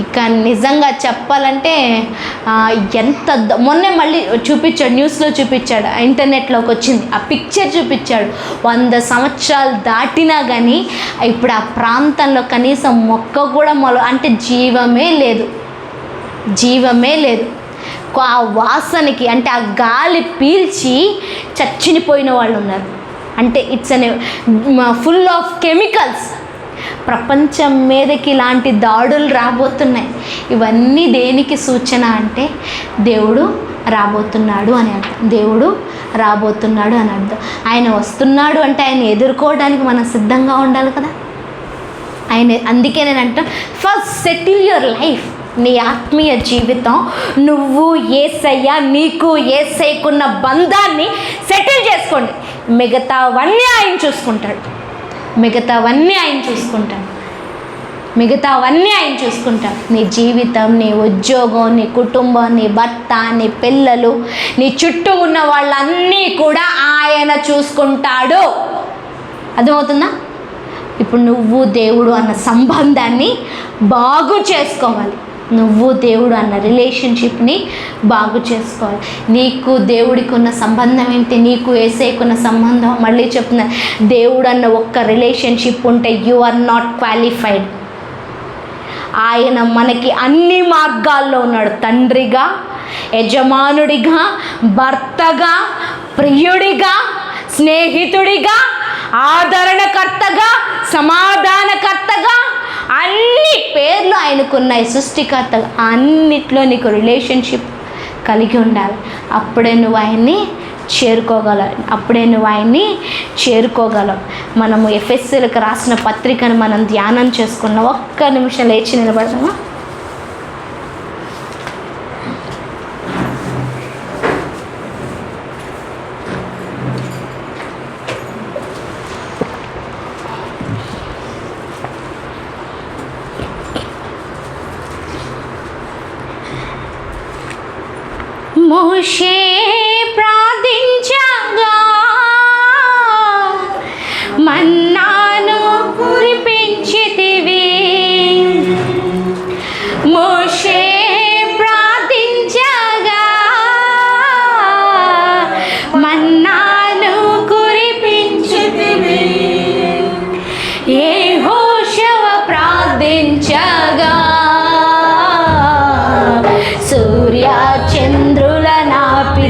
ఇక నిజంగా చెప్పాలంటే ఎంత మొన్నే మళ్ళీ చూపించాడు, న్యూస్లో చూపించాడు, ఇంటర్నెట్లోకి వచ్చింది ఆ పిక్చర్ చూపించాడు. 100 సంవత్సరాలు దాటినా కానీ ఇప్పుడు ఆ ప్రాంతంలో కనీసం మొక్క కూడా అంటే జీవమే లేదు, జీవమే లేదు. ఆ వాసనకి అంటే ఆ గాలి పీల్చి చచ్చిపోయిన వాళ్ళు ఉన్నారు. అంటే ఇట్స్ అనే ఫుల్ ఆఫ్ కెమికల్స్. ప్రపంచం మీదకి ఇలాంటి దాడులు రాబోతున్నాయి. ఇవన్నీ దేనికి సూచన అంటే దేవుడు రాబోతున్నాడు అని అర్థం. దేవుడు రాబోతున్నాడు అని అర్థం. ఆయన వస్తున్నాడు అంటే ఆయన ఎదుర్కోవడానికి మనం సిద్ధంగా ఉండాలి కదా. అందుకే నేను అంటాను, ఫస్ట్ సెటిల్ యువర్ లైఫ్. నీ ఆత్మీయ జీవితం నువ్వు యేసయ్య, నీకు యేసయ్యకున్న బంధాన్ని సెటిల్ చేసుకోండి. మిగతావన్నీ ఆయన చూసుకుంటాడు. నీ జీవితం, నీ ఉద్యోగం, నీ కుటుంబం, నీ భర్త, నీ పిల్లలు, నీ చుట్టూ ఉన్న వాళ్ళన్నీ కూడా ఆయన చూసుకుంటాడు. అర్థమవుతుందా? ఇప్పుడు నువ్వు దేవుడు అన్న సంబంధాన్ని బాగు చేసుకోవాలి. నువ్వు దేవుడు అన్న రిలేషన్షిప్ని బాగు చేసుకోవాలి. నీకు దేవుడికి ఉన్న సంబంధం ఏంటి? నీకు యేసయ్యకున్న సంబంధం, మళ్ళీ చెప్తున్నా, దేవుడు అన్న ఒక్క రిలేషన్షిప్ ఉంటే యు ఆర్ నాట్ క్వాలిఫైడ్. ఆయన మనకి అన్ని మార్గాల్లో ఉన్నాడు. తండ్రిగా, యజమానుడిగా, భర్తగా, ప్రియుడిగా, స్నేహితుడిగా, ఆదరణకర్తగా, సమాధానకర్తగా, అన్ని పేర్లు ఆయనకున్నాయి. సృష్టికర్తగా అన్నిట్లో నీకు రిలేషన్షిప్ కలిగి ఉండాలి. అప్పుడే నువ్వు ఆయన్ని చేరుకోగలవు. మనము ఎఫెసీయులకు రాసిన పత్రికను మనం ధ్యానం చేసుకున్నాం. ఒక్క నిమిషం లేచి నిలబడదామా? మోషే ప్రార్థించగా మన్నాను కురిపించితివి. మోషే ప్రార్థించగా మన్నాను కురిపించితివి. యెహోషువ ప్రార్థించగా సూర్య చంద్రుల నాపి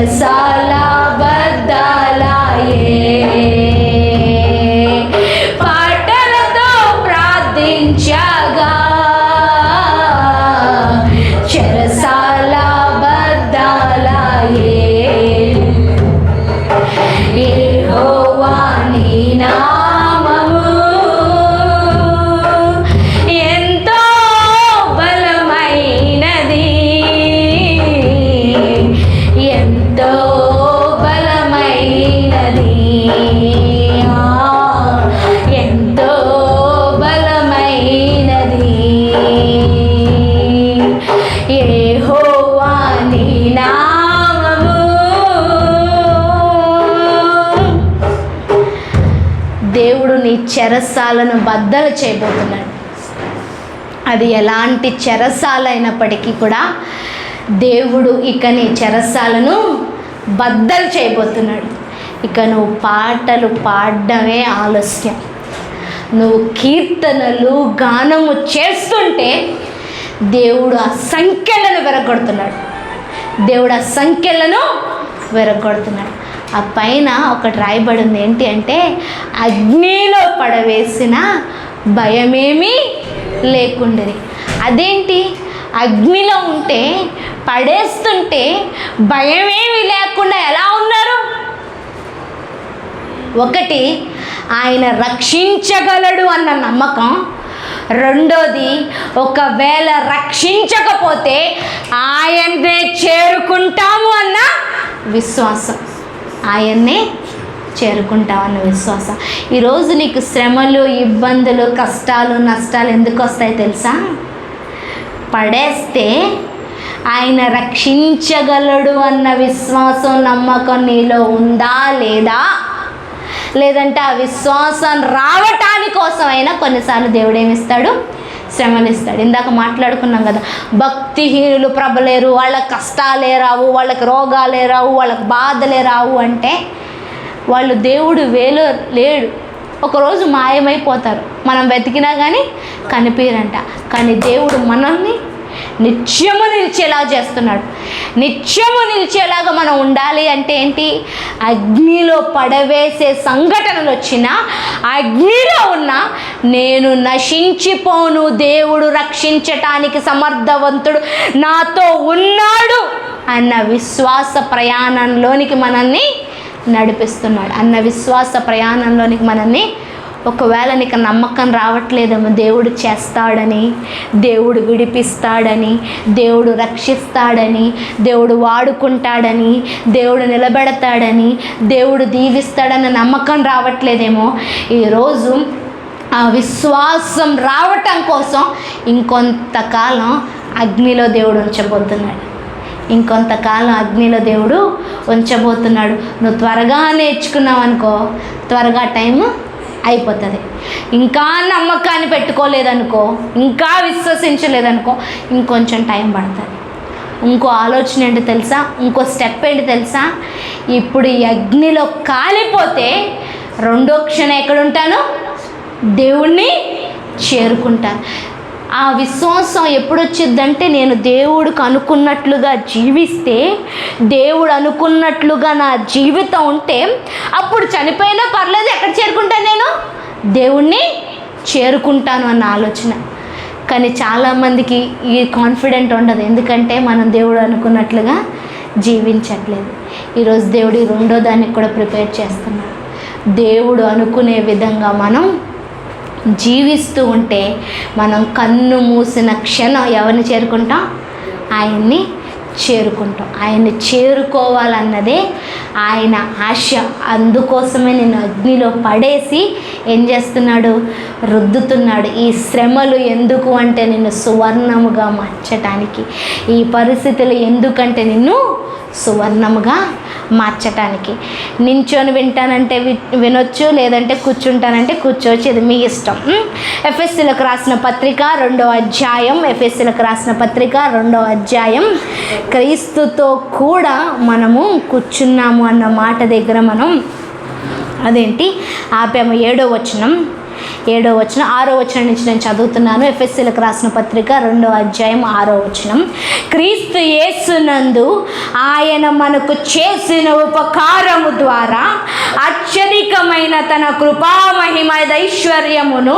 చెరసాల బద్దలాయే, పాటలతో ప్రార్థించగా చెరసాల బద్దలాయే. యెహోవా నీ నామము ఎంతో బలమైనది, ఎంతో బలమైనది, ఎంతో బలమైనది. యెహోవా నీ నామము. దేవుడు నీ చెరసాలను బద్దలు చేయబోతున్నాడు. అది ఎలాంటి చెరసాల అయినప్పటికీ కూడా దేవుడు ఇక నీ చెరసాలను బద్దలు చేయబోతున్నాడు. ఇక నువ్వు పాటలు పాడడమే ఆలస్యం. నువ్వు కీర్తనలు గానము చేస్తుంటే దేవుడు ఆ సంఖ్యలను విరగొడుతున్నాడు. దేవుడు ఆ సంఖ్యలను విరగొడుతున్నాడు. ఆ పైన ఒకటి రాయబడింది, ఏంటి అంటే అగ్నిలో పడవేసిన భయమేమీ లేకుండేది. అదేంటి? అగ్నిలో ఉంటే పడేస్తుంటే భయమేమీ లేకుండా ఎలా ఉన్నారు? ఒకటి, ఆయన రక్షించగలడు అన్న నమ్మకం. రెండోది, ఒకవేళ రక్షించకపోతే ఆయన్నే చేరుకుంటాము అన్న విశ్వాసం. ఆయన్నే చేరుకుంటామన్న విశ్వాసం. ఈరోజు నీకు శ్రమలు, ఇబ్బందులు, కష్టాలు, నష్టాలు ఎందుకు వస్తాయి తెలుసా? పడేస్తే ఆయన రక్షించగలడు అన్న విశ్వాసం, నమ్మకం నీలో ఉందా లేదా? లేదంటే ఆ విశ్వాసం రావటాని కోసమైనా కొన్నిసార్లు దేవుడు ఏమిస్తాడు? శ్రమలు ఇస్తాడు. ఇందాక మాట్లాడుకున్నాం కదా, భక్తిహీనులు ప్రబలేరు, వాళ్ళకి కష్టాలే రావు, వాళ్ళకి రోగాలే రావు, వాళ్ళకి బాధలే రావు అంటే వాళ్ళు దేవుడు వేలో లేడు. ఒకరోజు మాయమైపోతారు, మనం వెతికినా కానీ కనిపించరంట. కానీ దేవుడు మనల్ని నిత్యము నిలిచేలా చేస్తున్నాడు. నిత్యము నిలిచేలాగా మనం ఉండాలి అంటే ఏంటి? అగ్నిలో పడవేసే సంఘటనలు వచ్చినా, అగ్నిలో ఉన్నా నేను నశించిపోను, దేవుడు రక్షించటానికి సమర్థవంతుడు నాతో ఉన్నాడు అన్న విశ్వాస ప్రయాణంలోనికి మనల్ని నడిపిస్తున్నాడు. అన్న విశ్వాస ప్రయాణంలోనికి మనల్ని, ఒకవేళ నీకు నమ్మకం రావట్లేదేమో దేవుడు చేస్తాడని, దేవుడు విడిపిస్తాడని, దేవుడు రక్షిస్తాడని, దేవుడు వాడుకుంటాడని, దేవుడు నిలబెడతాడని, దేవుడు దీవిస్తాడన్న నమ్మకం రావట్లేదేమో, ఈరోజు ఆ విశ్వాసం రావటం కోసం ఇంకొంతకాలం అగ్నిలో దేవుడు ఉంచబోతున్నాడు. ఇంకొంతకాలం అగ్నిలో దేవుడు ఉంచబోతున్నాడు. నువ్వు త్వరగా నేర్చుకున్నావు అనుకో, త్వరగా టైం అయిపోతుంది. ఇంకా నమ్మకాన్ని పెట్టుకోలేదనుకో, ఇంకా విశ్వసించలేదనుకో, ఇంకొంచెం టైం పడుతుంది. ఇంకో ఆలోచన ఏంటి తెలుసా? ఇంకో స్టెప్ ఏంటి తెలుసా? ఇప్పుడు ఈ అగ్నిలో కాలిపోతే రెండో క్షణం ఎక్కడుంటాను? దేవుణ్ణి చేరుకుంటాను. ఆ విశ్వాసం ఎప్పుడు వచ్చిందంటే, నేను దేవుడికి అనుకున్నట్లుగా జీవిస్తే, దేవుడు అనుకున్నట్లుగా నా జీవితం ఉంటే, అప్పుడు చనిపోయినా పర్లేదు, ఎక్కడ చేరుకుంటాను? నేను దేవుణ్ణి చేరుకుంటాను అన్న ఆలోచన. కానీ చాలామందికి ఈ కాన్ఫిడెంట్ ఉండదు, ఎందుకంటే మనం దేవుడు అనుకున్నట్లుగా జీవించట్లేదు. ఈరోజు దేవుడు ఈ రెండో దానికి కూడా ప్రిపేర్ చేస్తున్నాడు. దేవుడు అనుకునే విధంగా మనం జీవిస్తూ ఉంటే మనం కన్ను మూసిన క్షణం ఎవరిని చేరుకుంటాం? ఆయన్ని చేరుకుంటాం. ఆయన్ని చేరుకోవాలన్నదే ఆయన ఆశ. అందుకోసమే నేను అగ్నిలో పడేసి ఏం చేస్తున్నాడు? రుద్దుతున్నాడు. ఈ శ్రమలు ఎందుకు అంటే నిన్ను సువర్ణముగా మార్చటానికి. ఈ పరిస్థితులు ఎందుకంటే నిన్ను సువర్ణముగా మార్చటానికి. నించొని వింటానంటే వినొచ్చు, లేదంటే కూర్చుంటానంటే కూర్చోవచ్చు, ఇది మీ ఇష్టం. ఎఫెసీలకు రాసిన పత్రిక 2వ అధ్యాయం, ఎఫెసీలకు రాసిన పత్రిక 2వ అధ్యాయం, క్రీస్తుతో కూడా మనము కూర్చున్నాము అన్న మాట దగ్గర మనం అదేంటి ఆపాము. 7వ వచనం, 6వ వచనం నుంచి నేను చదువుతున్నాను. ఎఫెసీయులకు రాసిన పత్రిక 2వ అధ్యాయం 6వ వచనం. క్రీస్తు యేసునందు ఆయన మనకు చేసిన ఉపకారము ద్వారా అత్యధికమైన తన కృపామహిమైశ్వర్యమును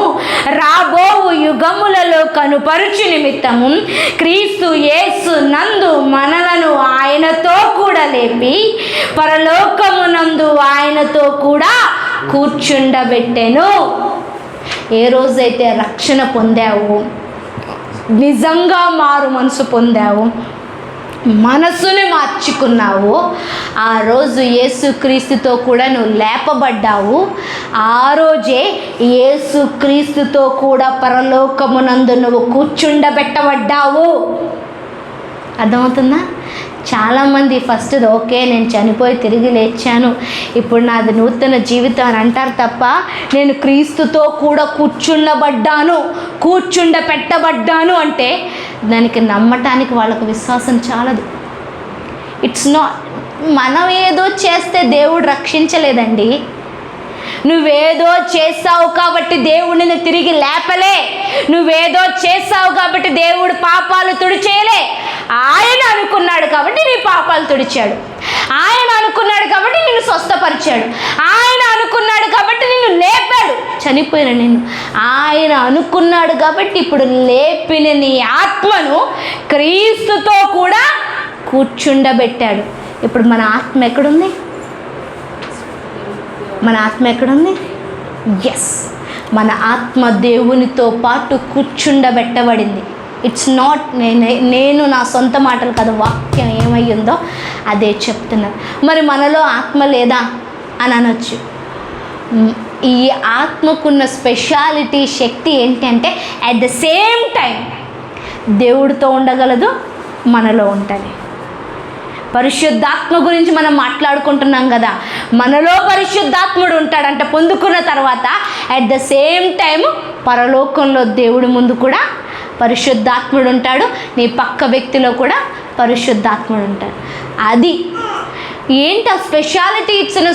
రాబోవు యుగములలో కనుపరుచు నిమిత్తము క్రీస్తు యేసు నందు మనలను ఆయనతో కూడా లేపి పరలోకమునందు ఆయనతో కూడా కూర్చుండబెట్టెను. ఏ రోజైతే రక్షణ పొందావు, నిజంగా మారు మనసు పొందావు, మనసుని మార్చుకున్నావు, ఆ రోజు యేసుక్రీస్తుతో కూడా నువ్వు లేపబడ్డావు. ఆ రోజే యేసుక్రీస్తుతో కూడా పరలోకమునందు నువ్వు కూర్చుండబెట్టబడ్డావు. అర్థమవుతుందా? చాలామంది ఫస్ట్ ఓకే నేను చనిపోయి తిరిగి లేచాను, ఇప్పుడు నాది నూతన జీవితం అని అంటారు తప్ప నేను క్రీస్తుతో కూడా కూర్చుండబెట్టబడ్డాను అంటే దానికి నమ్మటానికి వాళ్ళకు విశ్వాసం చాలదు. It's not. మనం ఏదో చేస్తే దేవుడు రక్షించలేదండి. నువ్వేదో చేస్తావు కాబట్టి దేవుడిని తిరిగి లేపలే. నువ్వేదో చేస్తావు కాబట్టి దేవుడు పాపాలు తుడిచేయలే. ఆయన అనుకున్నాడు కాబట్టి నీ పాపాలు తుడిచాడు. ఆయన అనుకున్నాడు కాబట్టి నిన్ను స్వస్థపరిచాడు. ఆయన అనుకున్నాడు కాబట్టి నిన్ను లేపాడు. చనిపోయిన నిన్ను ఆయన అనుకున్నాడు కాబట్టి ఇప్పుడు లేపిన నీ ఆత్మను క్రీస్తుతో కూడా కూర్చుండబెట్టాడు. ఇప్పుడు మన ఆత్మ ఎక్కడుంది? మన ఆత్మ ఎక్కడుంది? ఎస్, మన ఆత్మ దేవునితో పాటు కూర్చుండబెట్టబడింది. ఇట్స్ నాట్ నేను నా సొంత మాటలు కదా, వాక్యం ఏమయ్యిందో అదే చెప్తున్నాను. మరి మనలో ఆత్మ లేదా అని అనొచ్చు. ఈ ఆత్మకున్న స్పెషాలిటీ, శక్తి ఏంటంటే అట్ ద సేమ్ టైం దేవుడితో ఉండగలదు, మనలో ఉంటుంది. పరిశుద్ధాత్మ గురించి మనం మాట్లాడుకుంటున్నాం కదా, మనలో పరిశుద్ధాత్ముడు ఉంటాడంటే పొందుకున్న తర్వాత అట్ ద సేమ్ టైం పరలోకంలో దేవుడి ముందు కూడా పరిశుద్ధాత్ముడు ఉంటాడు. నీ పక్క వ్యక్తిలో కూడా పరిశుద్ధాత్ముడు ఉంటాడు. అది ఏంటి ఆ స్పెషాలిటీ? ఇచ్చిన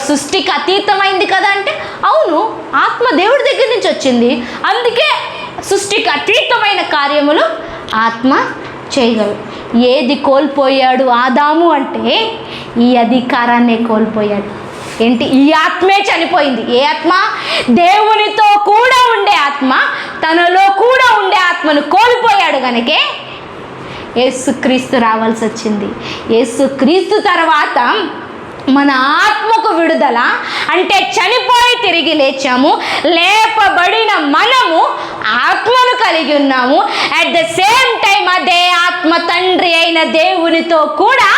సృష్టికి అతీతమైంది కదా అంటే అవును, ఆత్మ దేవుడి దగ్గర నుంచి వచ్చింది, అందుకే సృష్టికి అతీతమైన కార్యములు ఆత్మ చేయగలరు. ఏది కోల్పోయాడు ఆదాము అంటే ఈ అధికారాన్నే కోల్పోయాడు. ఏంటి? ఈ ఆత్మే చనిపోయింది. ఏ ఆత్మ? దేవునితో కూడా ఉండే ఆత్మ, తనలో కూడా ఉండే ఆత్మను కోల్పోయాడు కనుకే యేసుక్రీస్తు రావాల్సి వచ్చింది. యేసుక్రీస్తు తర్వాత మన ఆత్మకు విడుదల అంటే చనిపోయి తిరిగి లేచాము, లేపబడిన మనము ఆత్మను కలిగి ఉన్నాము. అట్ ద సేమ్ టైం అదే ఆత్మ తండ్రి అయిన దేవునితో కూడా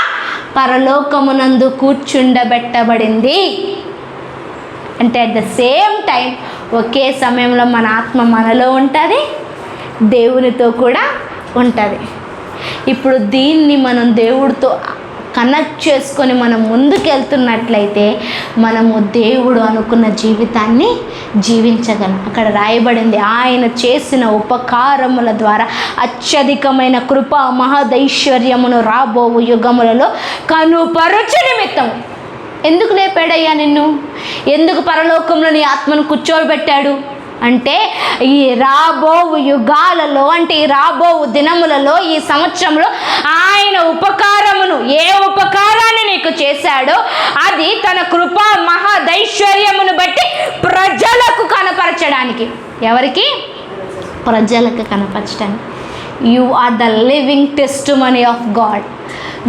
పరలోకమునందు కూర్చుండబెట్టబడింది. అంటే అట్ ద సేమ్ టైం ఒకే సమయంలో మన ఆత్మ మనలో ఉంటుంది, దేవునితో కూడా ఉంటుంది. ఇప్పుడు దీన్ని మనం దేవుడితో కనెక్ట్ చేసుకొని మనం ముందుకెళ్తున్నట్లయితే మనము దేవుడు అనుకున్న జీవితాన్ని జీవించగలం. అక్కడ రాయబడింది, ఆయన చేసిన ఉపకారముల ద్వారా అత్యధికమైన కృప మహదైశ్వర్యమును రాబోవు యుగములలో కనుపరుచు నిమిత్తం. ఎందుకు లేపాడయ్యా నిన్ను? ఎందుకు పరలోకంలో నీ ఆత్మను కూర్చోబెట్టాడు అంటే ఈ రాబోవు యుగాలలో, అంటే ఈ రాబోవు దినములలో, ఈ సంవత్సరంలో ఆయన ఉపకారమును, ఏ ఉపకారాన్ని నీకు చేశాడో అది తన కృపా మహదైశ్వర్యమును బట్టి ప్రజలకు కనపరచడానికి. ఎవరికి? ప్రజలకు కనపరచడానికి. You are the living testimony of God.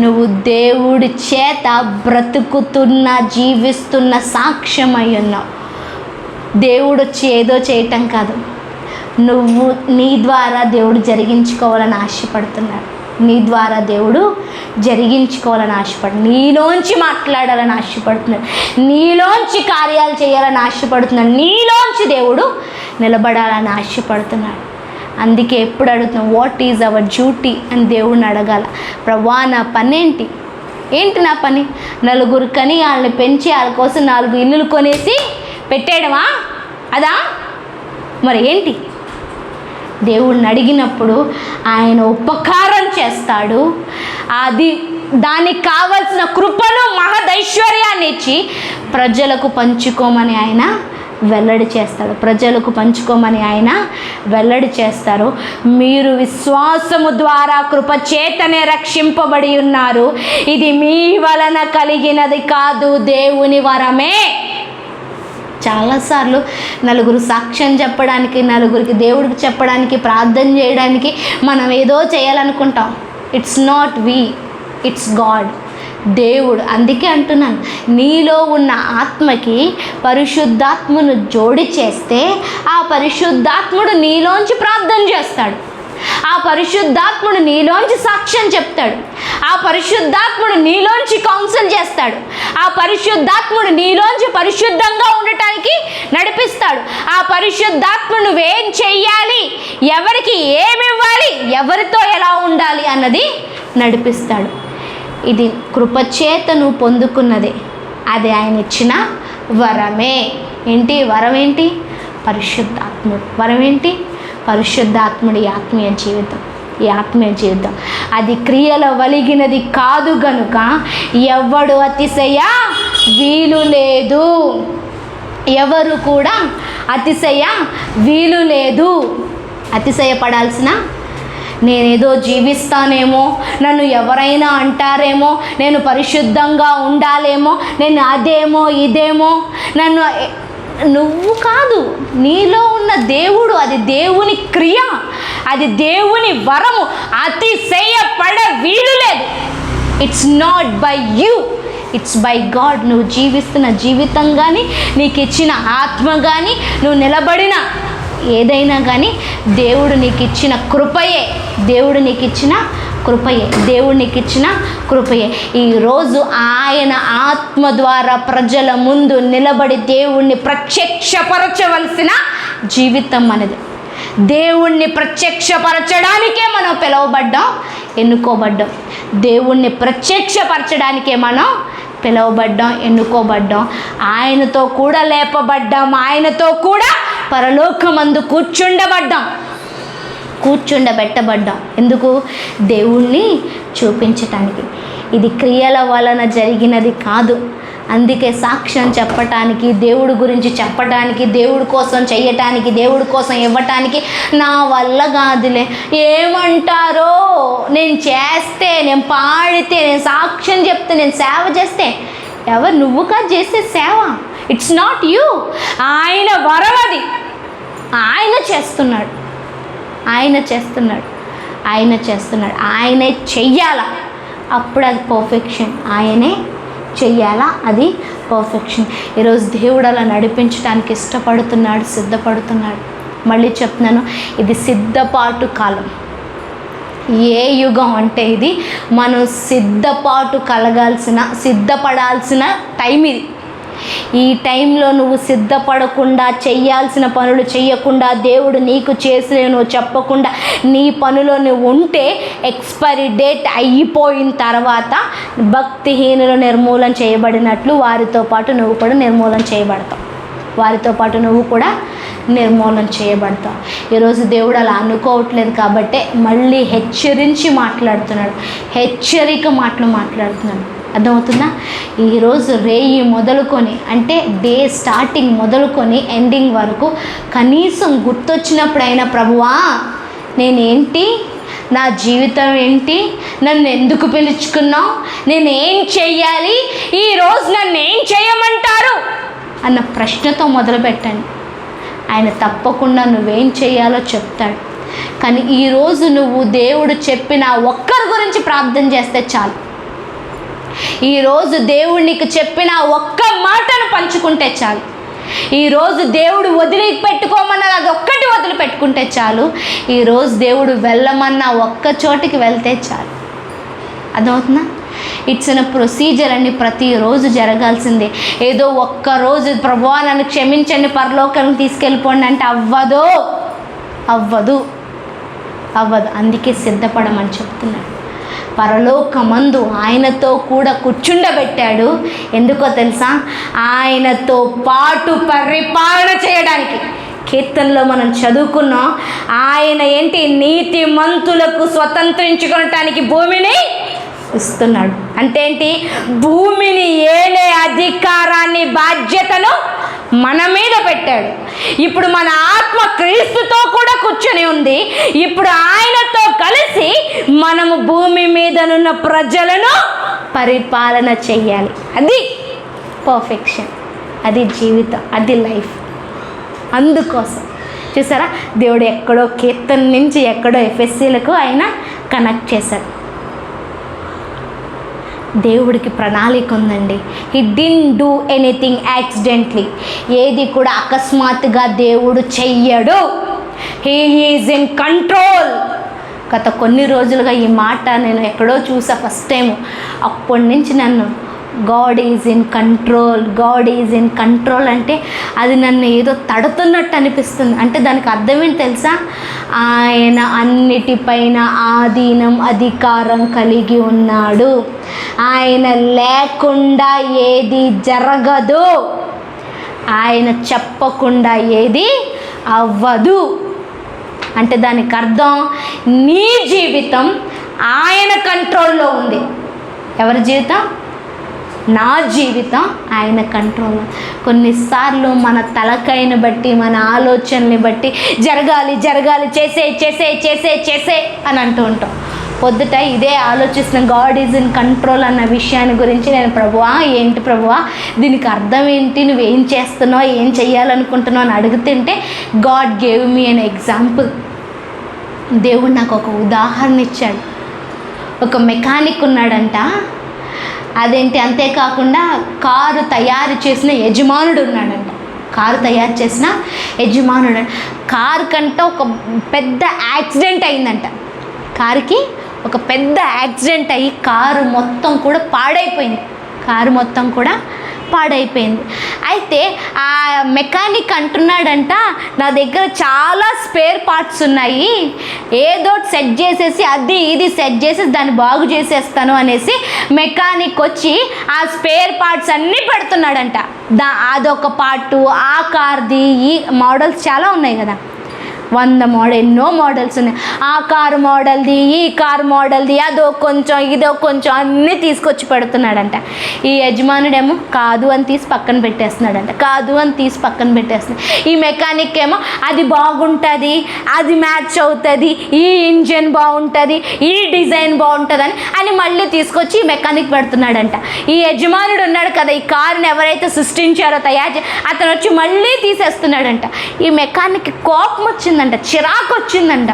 నువ్వు దేవుడి చేత బ్రతుకుతున్న, జీవిస్తున్న సాక్ష్యమై ఉన్నావు. దేవుడు వచ్చి ఏదో చేయటం కాదు, నువ్వు నీ ద్వారా దేవుడు జరిగించుకోవాలని ఆశపడుతున్నాడు. నీ ద్వారా దేవుడు జరిగించుకోవాలని నీలోంచి మాట్లాడాలని ఆశపడుతున్నాడు, నీలోంచి కార్యాలు చేయాలని ఆశపడుతున్నాడు, నీలోంచి దేవుడు నిలబడాలని ఆశపడుతున్నాడు. అందుకే ఎప్పుడు అడుగుతున్నాం, వాట్ ఈజ్ అవర్ డ్యూటీ అని దేవుడిని అడగాల. ప్రభా నా పని ఏంటి నా పని? నలుగురు కని వాళ్ళని పెంచి వాళ్ళ కోసం 4 ఇల్లులు కొనేసి పెట్టేయడమా? అదా? మరి ఏంటి? దేవుడిని అడిగినప్పుడు ఆయన ఉపకారం చేస్తాడు. అది దానికి కావలసిన కృపను మహదైశ్వర్యాన్ని ఇచ్చి ప్రజలకు పంచుకోమని ఆయన వెల్లడి చేస్తాడు. ప్రజలకు పంచుకోమని ఆయన వెల్లడి చేస్తారు. మీరు విశ్వాసము ద్వారా కృపచేతనే రక్షింపబడి ఉన్నారు, ఇది మీ వలన కలిగినది కాదు, దేవుని వరమే. చాలాసార్లు నలుగురు సాక్ష్యం చెప్పడానికి, నలుగురికి దేవుడికి చెప్పడానికి, ప్రార్థన చేయడానికి మనం ఏదో చేయాలనుకుంటాం. It's not we, it's God, దేవుడు. అందుకే అంటున్నాను, నీలో ఉన్న ఆత్మకి పరిశుద్ధాత్మను జోడి చేస్తే ఆ పరిశుద్ధాత్ముడు నీలోంచి ప్రార్థన చేస్తాడు, ఆ పరిశుద్ధాత్ముడు నీలోంచి సాక్ష్యం చెప్తాడు, ఆ పరిశుద్ధాత్ముడు నీలోంచి కౌన్సిల్ చేస్తాడు, ఆ పరిశుద్ధాత్ముడు నీలోంచి పరిశుద్ధంగా ఉండటానికి నడిపిస్తాడు, ఆ పరిశుద్ధాత్ముడు నువ్వేం చెయ్యాలి, ఎవరికి ఏమి ఇవ్వాలి, ఎవరితో ఎలా ఉండాలి అన్నది నడిపిస్తాడు. ఇది కృపచేత నువ్వు పొందుకున్నదే, అది ఆయన ఇచ్చిన వరమే. ఏంటి వరం? ఏంటి? పరిశుద్ధాత్ముడు. వరం ఏంటి? పరిశుద్ధాత్ముడి ఆత్మీయ జీవితం. ఈ ఆత్మీయ జీవితం అది క్రియల వలిగినది కాదు గనుక ఎవడు అతిశయ వీలు లేదు, ఎవరు కూడా అతిశయ వీలు లేదు. అతిశయపడాల్సిన, నేనేదో జీవిస్తానేమో, నన్ను ఎవరైనా అంటారేమో, నేను పరిశుద్ధంగా ఉండాలేమో, నేను అదేమో ఇదేమో, నువ్వు కాదు, నీలో ఉన్న దేవుడు, అది దేవుని క్రియ, అది దేవుని వరము. అతిశయపడ వీలు లేదు. It's not by you, it's by God. నువ్వు జీవిస్తున్న జీవితం కానీ, నీకు ఇచ్చిన ఆత్మ కానీ, నువ్వు నిలబడిన ఏదైనా కానీ దేవుడు నీకు ఇచ్చిన కృపయే, దేవుడు నీకు ఇచ్చిన కృపయే, దేవుడు నీకు ఇచ్చిన కృపయే. ఈరోజు ఆయన ఆత్మ ద్వారా ప్రజల ముందు నిలబడి దేవుణ్ణి ప్రత్యక్షపరచవలసిన జీవితం అనేది. దేవుణ్ణి ప్రత్యక్షపరచడానికే మనం పిలువబడ్డాం, ఎన్నుకోబడ్డాం. దేవుణ్ణి ప్రత్యక్షపరచడానికే మనం పిలువబడ్డాం, ఎన్నుకోబడ్డాం. ఆయనతో కూడా లేపబడ్డాం, ఆయనతో కూడా పరలోకమందు కూర్చుండబెట్టబడ్డాం. ఎందుకు? దేవుణ్ణి చూపించటానికి. ఇది క్రియల వలన జరిగినది కాదు. అందుకే సాక్ష్యం చెప్పటానికి, దేవుడి గురించి చెప్పటానికి, దేవుడి కోసం చెయ్యటానికి, దేవుడి కోసం ఇవ్వటానికి నా వల్ల కాదులే, ఏమంటారో, నేను చేస్తే, నేను పాడితే, నేను సాక్ష్యం చెప్తే, నేను సేవ చేస్తే, ఎవరు? నువ్వు కాదు చేసే సేవ. ఇట్స్ నాట్ యూ, ఆయన వరం అది. ఆయన చేస్తున్నాడు, ఆయనే చెయ్యాలా, అప్పుడు అది పర్ఫెక్షన్. ఆయనే చెయ్యాలా, అది పర్ఫెక్షన్. ఈరోజు దేవుడు అలా నడిపించడానికి ఇష్టపడుతున్నాడు, సిద్ధపడుతున్నాడు. మళ్ళీ చెప్తున్నాను, ఇది సిద్ధపాటు కాలం. ఏ యుగం అంటే ఇది మనం సిద్ధపడాల్సిన టైం ఇది. ఈ టైంలో నువ్వు సిద్ధపడకుండా, చెయ్యాల్సిన పనులు చెయ్యకుండా, దేవుడు నీకు చేసిన నువ్వు చెప్పకుండా నీ పనిలో నువ్వు ఉంటే ఎక్స్పైరీ డేట్ అయిపోయిన తర్వాత భక్తిహీనులు నిర్మూలన చేయబడినట్లు వారితో పాటు నువ్వు కూడా నిర్మూలన చేయబడతావు. ఈరోజు దేవుడు అలా అనుకోవట్లేదు కాబట్టి మళ్ళీ హెచ్చరించి మాట్లాడుతున్నాడు, హెచ్చరిక మాటలు మాట్లాడుతున్నాడు. అర్థమవుతుందా? ఈరోజు రేయి మొదలుకొని, అంటే డే స్టార్టింగ్ మొదలుకొని ఎండింగ్ వరకు కనీసం గుర్తొచ్చినప్పుడైనా, ప్రభువా నేనేంటి, నా జీవితం ఏంటి, నన్ను ఎందుకు పిలుచుకున్నావు, నేనేం చెయ్యాలి, ఈరోజు నన్ను ఏం చేయమంటారు అన్న ప్రశ్నతో మొదలుపెట్టండి. ఆయన తప్పకుండా నువ్వేం చేయాలో చెప్తాడు. కానీ ఈరోజు నువ్వు దేవుడు చెప్పిన ఒక్కరి గురించి ప్రార్థన చేస్తే చాలు. ఈరోజు దేవుడు నీకు చెప్పిన ఒక్క మాటను పంచుకుంటే చాలు. ఈరోజు దేవుడు వదిలిపెట్టుకోమన్నది అది ఒక్కటి వదిలిపెట్టుకుంటే చాలు. ఈరోజు దేవుడు వెళ్ళమన్న ఒక్క చోటికి వెళ్తే చాలు. అర్థమవుతుందా? ఇట్స్ అన్ ప్రొసీజర్ అండి, ప్రతిరోజు జరగాల్సిందే. ఏదో ఒక్కరోజు ప్రభువా నన్ను క్షమించండి, పరలోకానికి తీసుకెళ్ళిపోండి అంటే అవ్వదు. అందుకే సిద్ధపడమని చెప్తున్నాడు. పరలోకమందు ఆయనతో కూడా కూర్చుండబెట్టాడు. ఎందుకో తెలుసా? ఆయనతో పాటు పరిపాలన చేయడానికి. కీర్తనలో మనం చదువుకున్నాం, ఆయన ఏంటి, నీతిమంతులకు స్వతంత్రించుకోవటానికి భూమిని ఇస్తున్నాడు. అంటే ఏంటి? భూమిని ఏలే అధికారాన్ని, బాధ్యతను మన మీద పెట్టాడు. ఇప్పుడు మన ఆత్మ క్రీస్తుతో కూడా కూర్చొని ఉంది. ఇప్పుడు ఆయనతో కలిసి మనము భూమి మీదనున్న ప్రజలను పరిపాలన చెయ్యాలి. అది పర్ఫెక్షన్, అది జీవితం, అది లైఫ్. అందుకోసం చూసారా, దేవుడు ఎక్కడో కీర్తన నుంచి ఎక్కడో ఎఫెసీలకు ఆయన కనెక్ట్ చేశాడు. దేవుడికి ప్రణాళిక ఉందండి. He didn't do anything accidentally. ఏది కూడా అకస్మాత్తుగా దేవుడు చెయ్యడు. He is in control. గత కొన్ని రోజులుగా ఈ మాట నేను ఎక్కడో చూసా ఫస్ట్ టైం. అప్పటి నుంచి నన్ను God is in control, God is in control అంటే అది నన్ను ఏదో తడుతున్నట్టు అనిపిస్తుంది. అంటే దానికి అర్థం ఏంటి తెలుసా? ఆయన అన్నిటిపైన ఆధీనం, అధికారం కలిగి ఉన్నాడు. ఆయన లేకుండా ఏది జరగదు. ఆయన చెప్పకుండా ఏది అవ్వదు. అంటే దానికి అర్థం నీ జీవితం ఆయన కంట్రోల్లో ఉంది. ఎవరి జీవితం? నా జీవితం ఆయన కంట్రోల్లో. కొన్నిసార్లు మన తలకాయని బట్టి, మన ఆలోచనని బట్టి జరగాలి జరగాలి చేసే చేసే చేసే చేసే అని అంటూ ఉంటాం. పొద్దుట ఇదే ఆలోచిస్తున్న గాడ్ ఈజ్ ఇన్ కంట్రోల్ అన్న విషయాన్ని గురించి నేను, ప్రభువా ఏంటి ప్రభువా, దీనికి అర్థం ఏంటి, నువ్వేం చేస్తున్నావు, ఏం చెయ్యాలనుకుంటున్నావు అని అడుగుతుంటే God gave me an example. దేవుడు నాకు ఒక ఉదాహరణ ఇచ్చాడు. ఒక మెకానిక్ ఉన్నాడంట. అదేంటి, అంతేకాకుండా కారు తయారు చేసిన యజమానుడు ఉన్నాడంట. కారు తయారు చేసిన యజమానుడు. కారు కంటే ఒక పెద్ద యాక్సిడెంట్ అయిందంట. కారుకి ఒక పెద్ద యాక్సిడెంట్ అయ్యి కారు మొత్తం కూడా పాడైపోయింది. అయితే ఆ మెకానిక్ అంటున్నాడంట, నా దగ్గర చాలా స్పేర్ పార్ట్స్ ఉన్నాయి, ఏదో సెట్ చేసేసి అది ఇది సెట్ చేసేసి దాన్ని బాగు చేసేస్తాను అనేసి మెకానిక్ వచ్చి ఆ స్పేర్ పార్ట్స్ అన్నీ పెడుతున్నాడంట. అదొక పార్టు, ఆ కార్ది, ఈ మోడల్స్ చాలా ఉన్నాయి కదా, 100 మోడల్, ఎన్నో మోడల్స్ ఉన్నాయి. ఆ కారు మోడల్ది, ఈ కారు మోడల్ది, అదో కొంచెం ఇదో కొంచెం అన్నీ తీసుకొచ్చి పెడుతున్నాడంట. ఈ యజమానుడేమో కాదు అని తీసి పక్కన పెట్టేస్తున్నాడంట. ఈ మెకానిక్ ఏమో అది బాగుంటుంది, అది మ్యాచ్ అవుతుంది, ఈ ఇంజన్ బాగుంటుంది, ఈ డిజైన్ బాగుంటుంది అని మళ్ళీ తీసుకొచ్చి ఈ మెకానిక్ పెడుతున్నాడంట. ఈ యజమానుడు ఉన్నాడు కదా, ఈ కారుని ఎవరైతే సృష్టించారో అతను వచ్చి మళ్ళీ తీసేస్తున్నాడంట. ఈ మెకానిక్ కోపం వచ్చిందంట, చిరాకు వచ్చిందంట.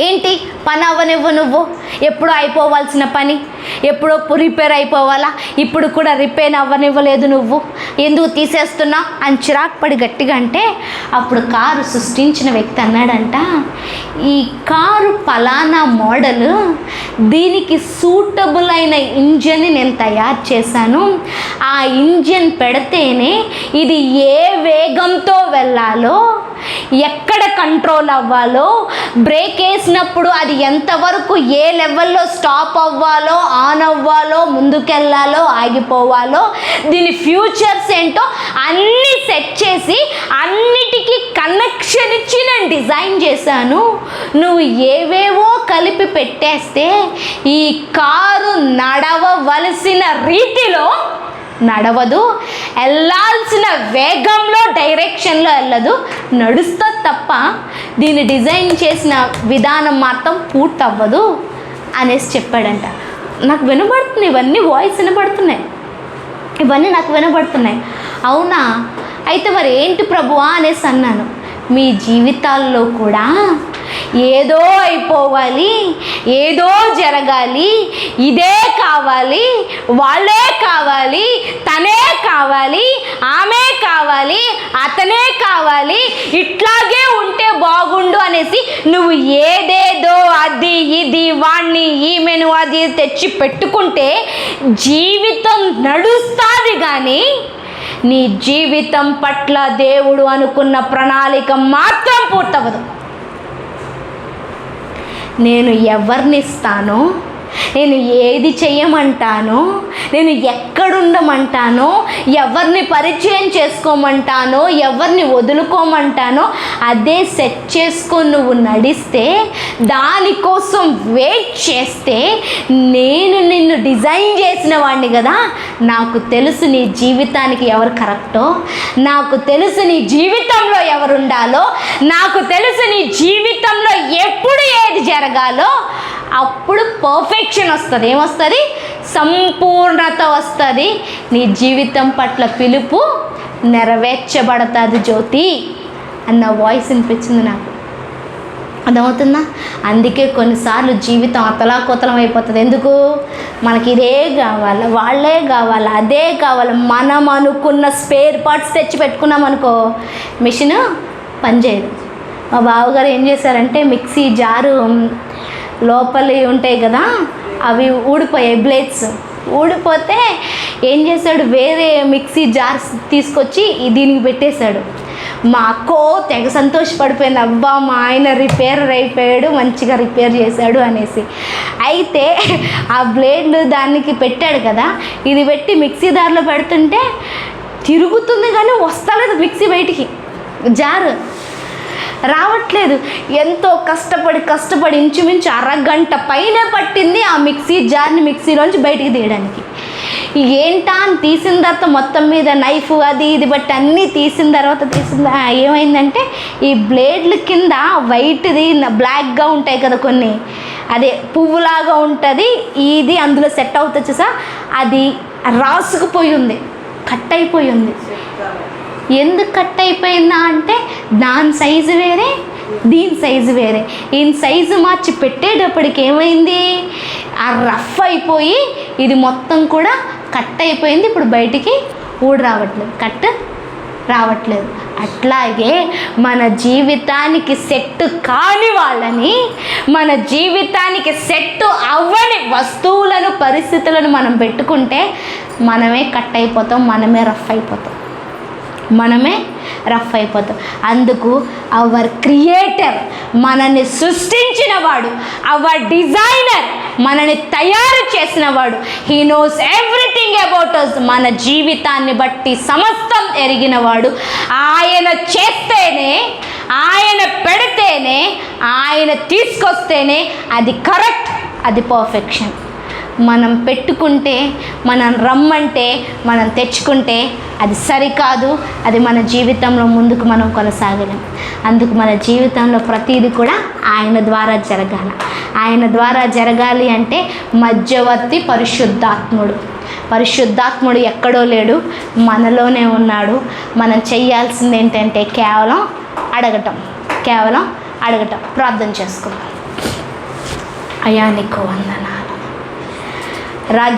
ఏంటి పని అవ్వనివ్వు, నువ్వు ఎప్పుడో అయిపోవాల్సిన పని ఎప్పుడో రిపేర్ అయిపోవాలా, ఇప్పుడు కూడా రిపేర్ అవ్వనివ్వలేదు, నువ్వు ఎందుకు తీసేస్తున్నా అని చిరాకు పడి గట్టిగా అంటే, అప్పుడు కారు సృష్టించిన వ్యక్తి అన్నాడంట, ఈ కారు పలానా మోడల్, దీనికి సూటబుల్ అయిన ఇంజన్ని నేను తయారు చేశాను. ఆ ఇంజన్ పెడితేనే ఇది ఏ వేగంతో వెళ్ళాలో, ఎక్కడ కంట్రోల్ అవ్వాలో, బ్రేక్ వేసినప్పుడు అది ఎంతవరకు ఏ లెవెల్లో స్టాప్ అవ్వాలో, ఆన్ అవ్వాలో, ముందుకెళ్ళాలో, ఆగిపోవాలో, దీని ఫ్యూచర్స్ ఏంటో అన్నీ సెట్ చేసి అన్నిటికీ కనెక్షన్ ఇచ్చి నేను డిజైన్ చేశాను. నువ్వు ఏవేవో కలిపి పెట్టేస్తే ఈ కారు నడవవలసిన రీతిలో నడవదు, వెళ్ళాల్సిన వేగంలో డైరెక్షన్లో వెళ్ళదు, నడుస్తుంది తప్ప దీన్ని డిజైన్ చేసిన విధానం మాత్రం పూర్తవ్వదు అనేసి చెప్పాడంట. నాకు వినబడుతుంది, ఇవన్నీ వాయిస్ వినబడుతున్నాయి, ఇవన్నీ నాకు వినబడుతున్నాయి. అవునా, అయితే మరి ఏంటి ప్రభువా అనేసి అన్నాను. మీ జీవితాల్లో కూడా ఏదో అయిపోవాలి, ఏదో జరగాలి, ఇదే కావాలి, వాళ్ళే కావాలి, తనే కావాలి, ఆమె కావాలి, అతనే కావాలి, ఇట్లాగే ఉంటే బాగుండు అనేసి నువ్వు ఏదేదో అది ఇది వాణ్ణి ఈమెను అది తెచ్చి పెట్టుకుంటే జీవితం నడుస్తుంది కానీ నీ జీవితం పట్ల దేవుడు అనుకున్న ప్రణాళిక మాత్రం పూర్తవదు. నేను ఎవరిని ఇస్తానో, నేను ఏది చెయ్యమంటానో, నేను ఎక్కడుండమంటానో, ఎవరిని పరిచయం చేసుకోమంటానో, ఎవరిని వదులుకోమంటానో అదే సెట్ చేసుకొని నువ్వు నడిస్తే, దానికోసం వెయిట్ చేస్తే, నేను నిన్ను డిజైన్ చేసిన వాడిని కదా, నాకు తెలుసు నీ జీవితానికి ఎవరు కరెక్టో, నాకు తెలుసు నీ జీవితంలో ఎవరు ఉండాలో, నాకు తెలుసు నీ జీవితంలో ఎప్పుడు ఏది జరగాలో. అప్పుడు పర్ఫెక్షన్ వస్తుంది. ఏమొస్తుంది? సంపూర్ణత వస్తుంది. నీ జీవితం పట్ల పిలుపు నెరవేర్చబడుతుంది జ్యోతి అన్న వాయిస్ వినిపించింది నాకు. అర్థమవుతుందా? అందుకే కొన్నిసార్లు జీవితం అతలాకుతలం అయిపోతుంది. ఎందుకు? మనకి ఇదే కావాలి, వాళ్ళే కావాలి, అదే కావాలి. మనం అనుకున్న స్పేర్ పార్ట్స్ తెచ్చి పెట్టుకున్నాం అనుకో, మిషన్ పనిచేయదు. మా బావగారు ఏం చేశారంటే, మిక్సీ జారు లోపలి ఉంటాయి కదా, అవి ఊడిపోయాయి, బ్లేడ్స్ ఊడిపోతే ఏం చేశాడు, వేరే మిక్సీ జార్స్ తీసుకొచ్చి దీనికి పెట్టేశాడు. మా అక్కో తెగ సంతోషపడిపోయింది, అబ్బా మా ఆయన రిపేర్ అయిపోయాడు, మంచిగా రిపేర్ చేశాడు అనేసి. అయితే ఆ బ్లేడ్లు దానికి పెట్టాడు కదా, ఇది పెట్టి మిక్సీ దారిలో పెడుతుంటే తిరుగుతుంది కానీ వస్తలేదు మిక్సీ బయటికి, జారు రావట్లేదు. ఎంతో కష్టపడి ఇంచుమించు అరగంట పైనే పట్టింది ఆ మిక్సీ జార్ని మిక్సీలోంచి బయటికి తీయడానికి. ఏంటా అని తీసిన తర్వాత మొత్తం మీద నైఫ్ అది ఇది బట్టి అన్నీ తీసిన తర్వాత ఏమైందంటే, ఈ బ్లేడ్ల కింద వైట్ది బ్లాక్గా ఉంటాయి కదా కొన్ని, అదే పువ్వులాగా ఉంటుంది, ఇది అందులో సెట్ అవుతుంది చూసా, అది రాసుకుపోయి ఉంది, కట్ అయిపోయి ఉంది. ఎందుకు కట్ అయిపోయిందా అంటే, దాని సైజు వేరే, దీని సైజు వేరే. ఈయన సైజు మార్చి పెట్టేటప్పటికి ఏమైంది, ఆ రఫ్ అయిపోయి ఇది మొత్తం కూడా కట్ అయిపోయింది. ఇప్పుడు బయటికి ఊడి రావట్లేదు, కట్ రావట్లేదు. అట్లాగే మన జీవితానికి సెట్ కాని వాళ్ళని, మన జీవితానికి సెట్ అవ్వని వస్తువులను, పరిస్థితులను మనం పెట్టుకుంటే మనమే కట్ అయిపోతాం, మనమే రఫ్ అయిపోతాం. అందుకు అవర్ క్రియేటర్, మనల్ని సృష్టించిన వాడు, అవర్ డిజైనర్, మనని తయారు చేసిన వాడు, he knows everything about us, మన జీవితాన్ని బట్టి సమస్తం ఎరిగినవాడు. ఆయన చేస్తేనే, ఆయన పెడితేనే, ఆయన తీసుకొస్తేనే అది కరెక్ట్, అది పర్ఫెక్షన్. మనం పెట్టుకుంటే, మనం రమ్మంటే, మనం తెచ్చుకుంటే అది సరికాదు, అది మన జీవితంలో ముందుకు మనం కొనసాగలేం. అందుకు మన జీవితంలో ప్రతిదీ కూడా ఆయన ద్వారా జరగాలి. ఆయన ద్వారా జరగాలి అంటే మధ్యవర్తి పరిశుద్ధాత్ముడు ఎక్కడో లేడు, మనలోనే ఉన్నాడు. మనం చేయాల్సింది ఏంటంటే కేవలం అడగటం. ప్రార్థన చేసుకుందాం. అయ్యా నీకు వందనాలు. రాజ్య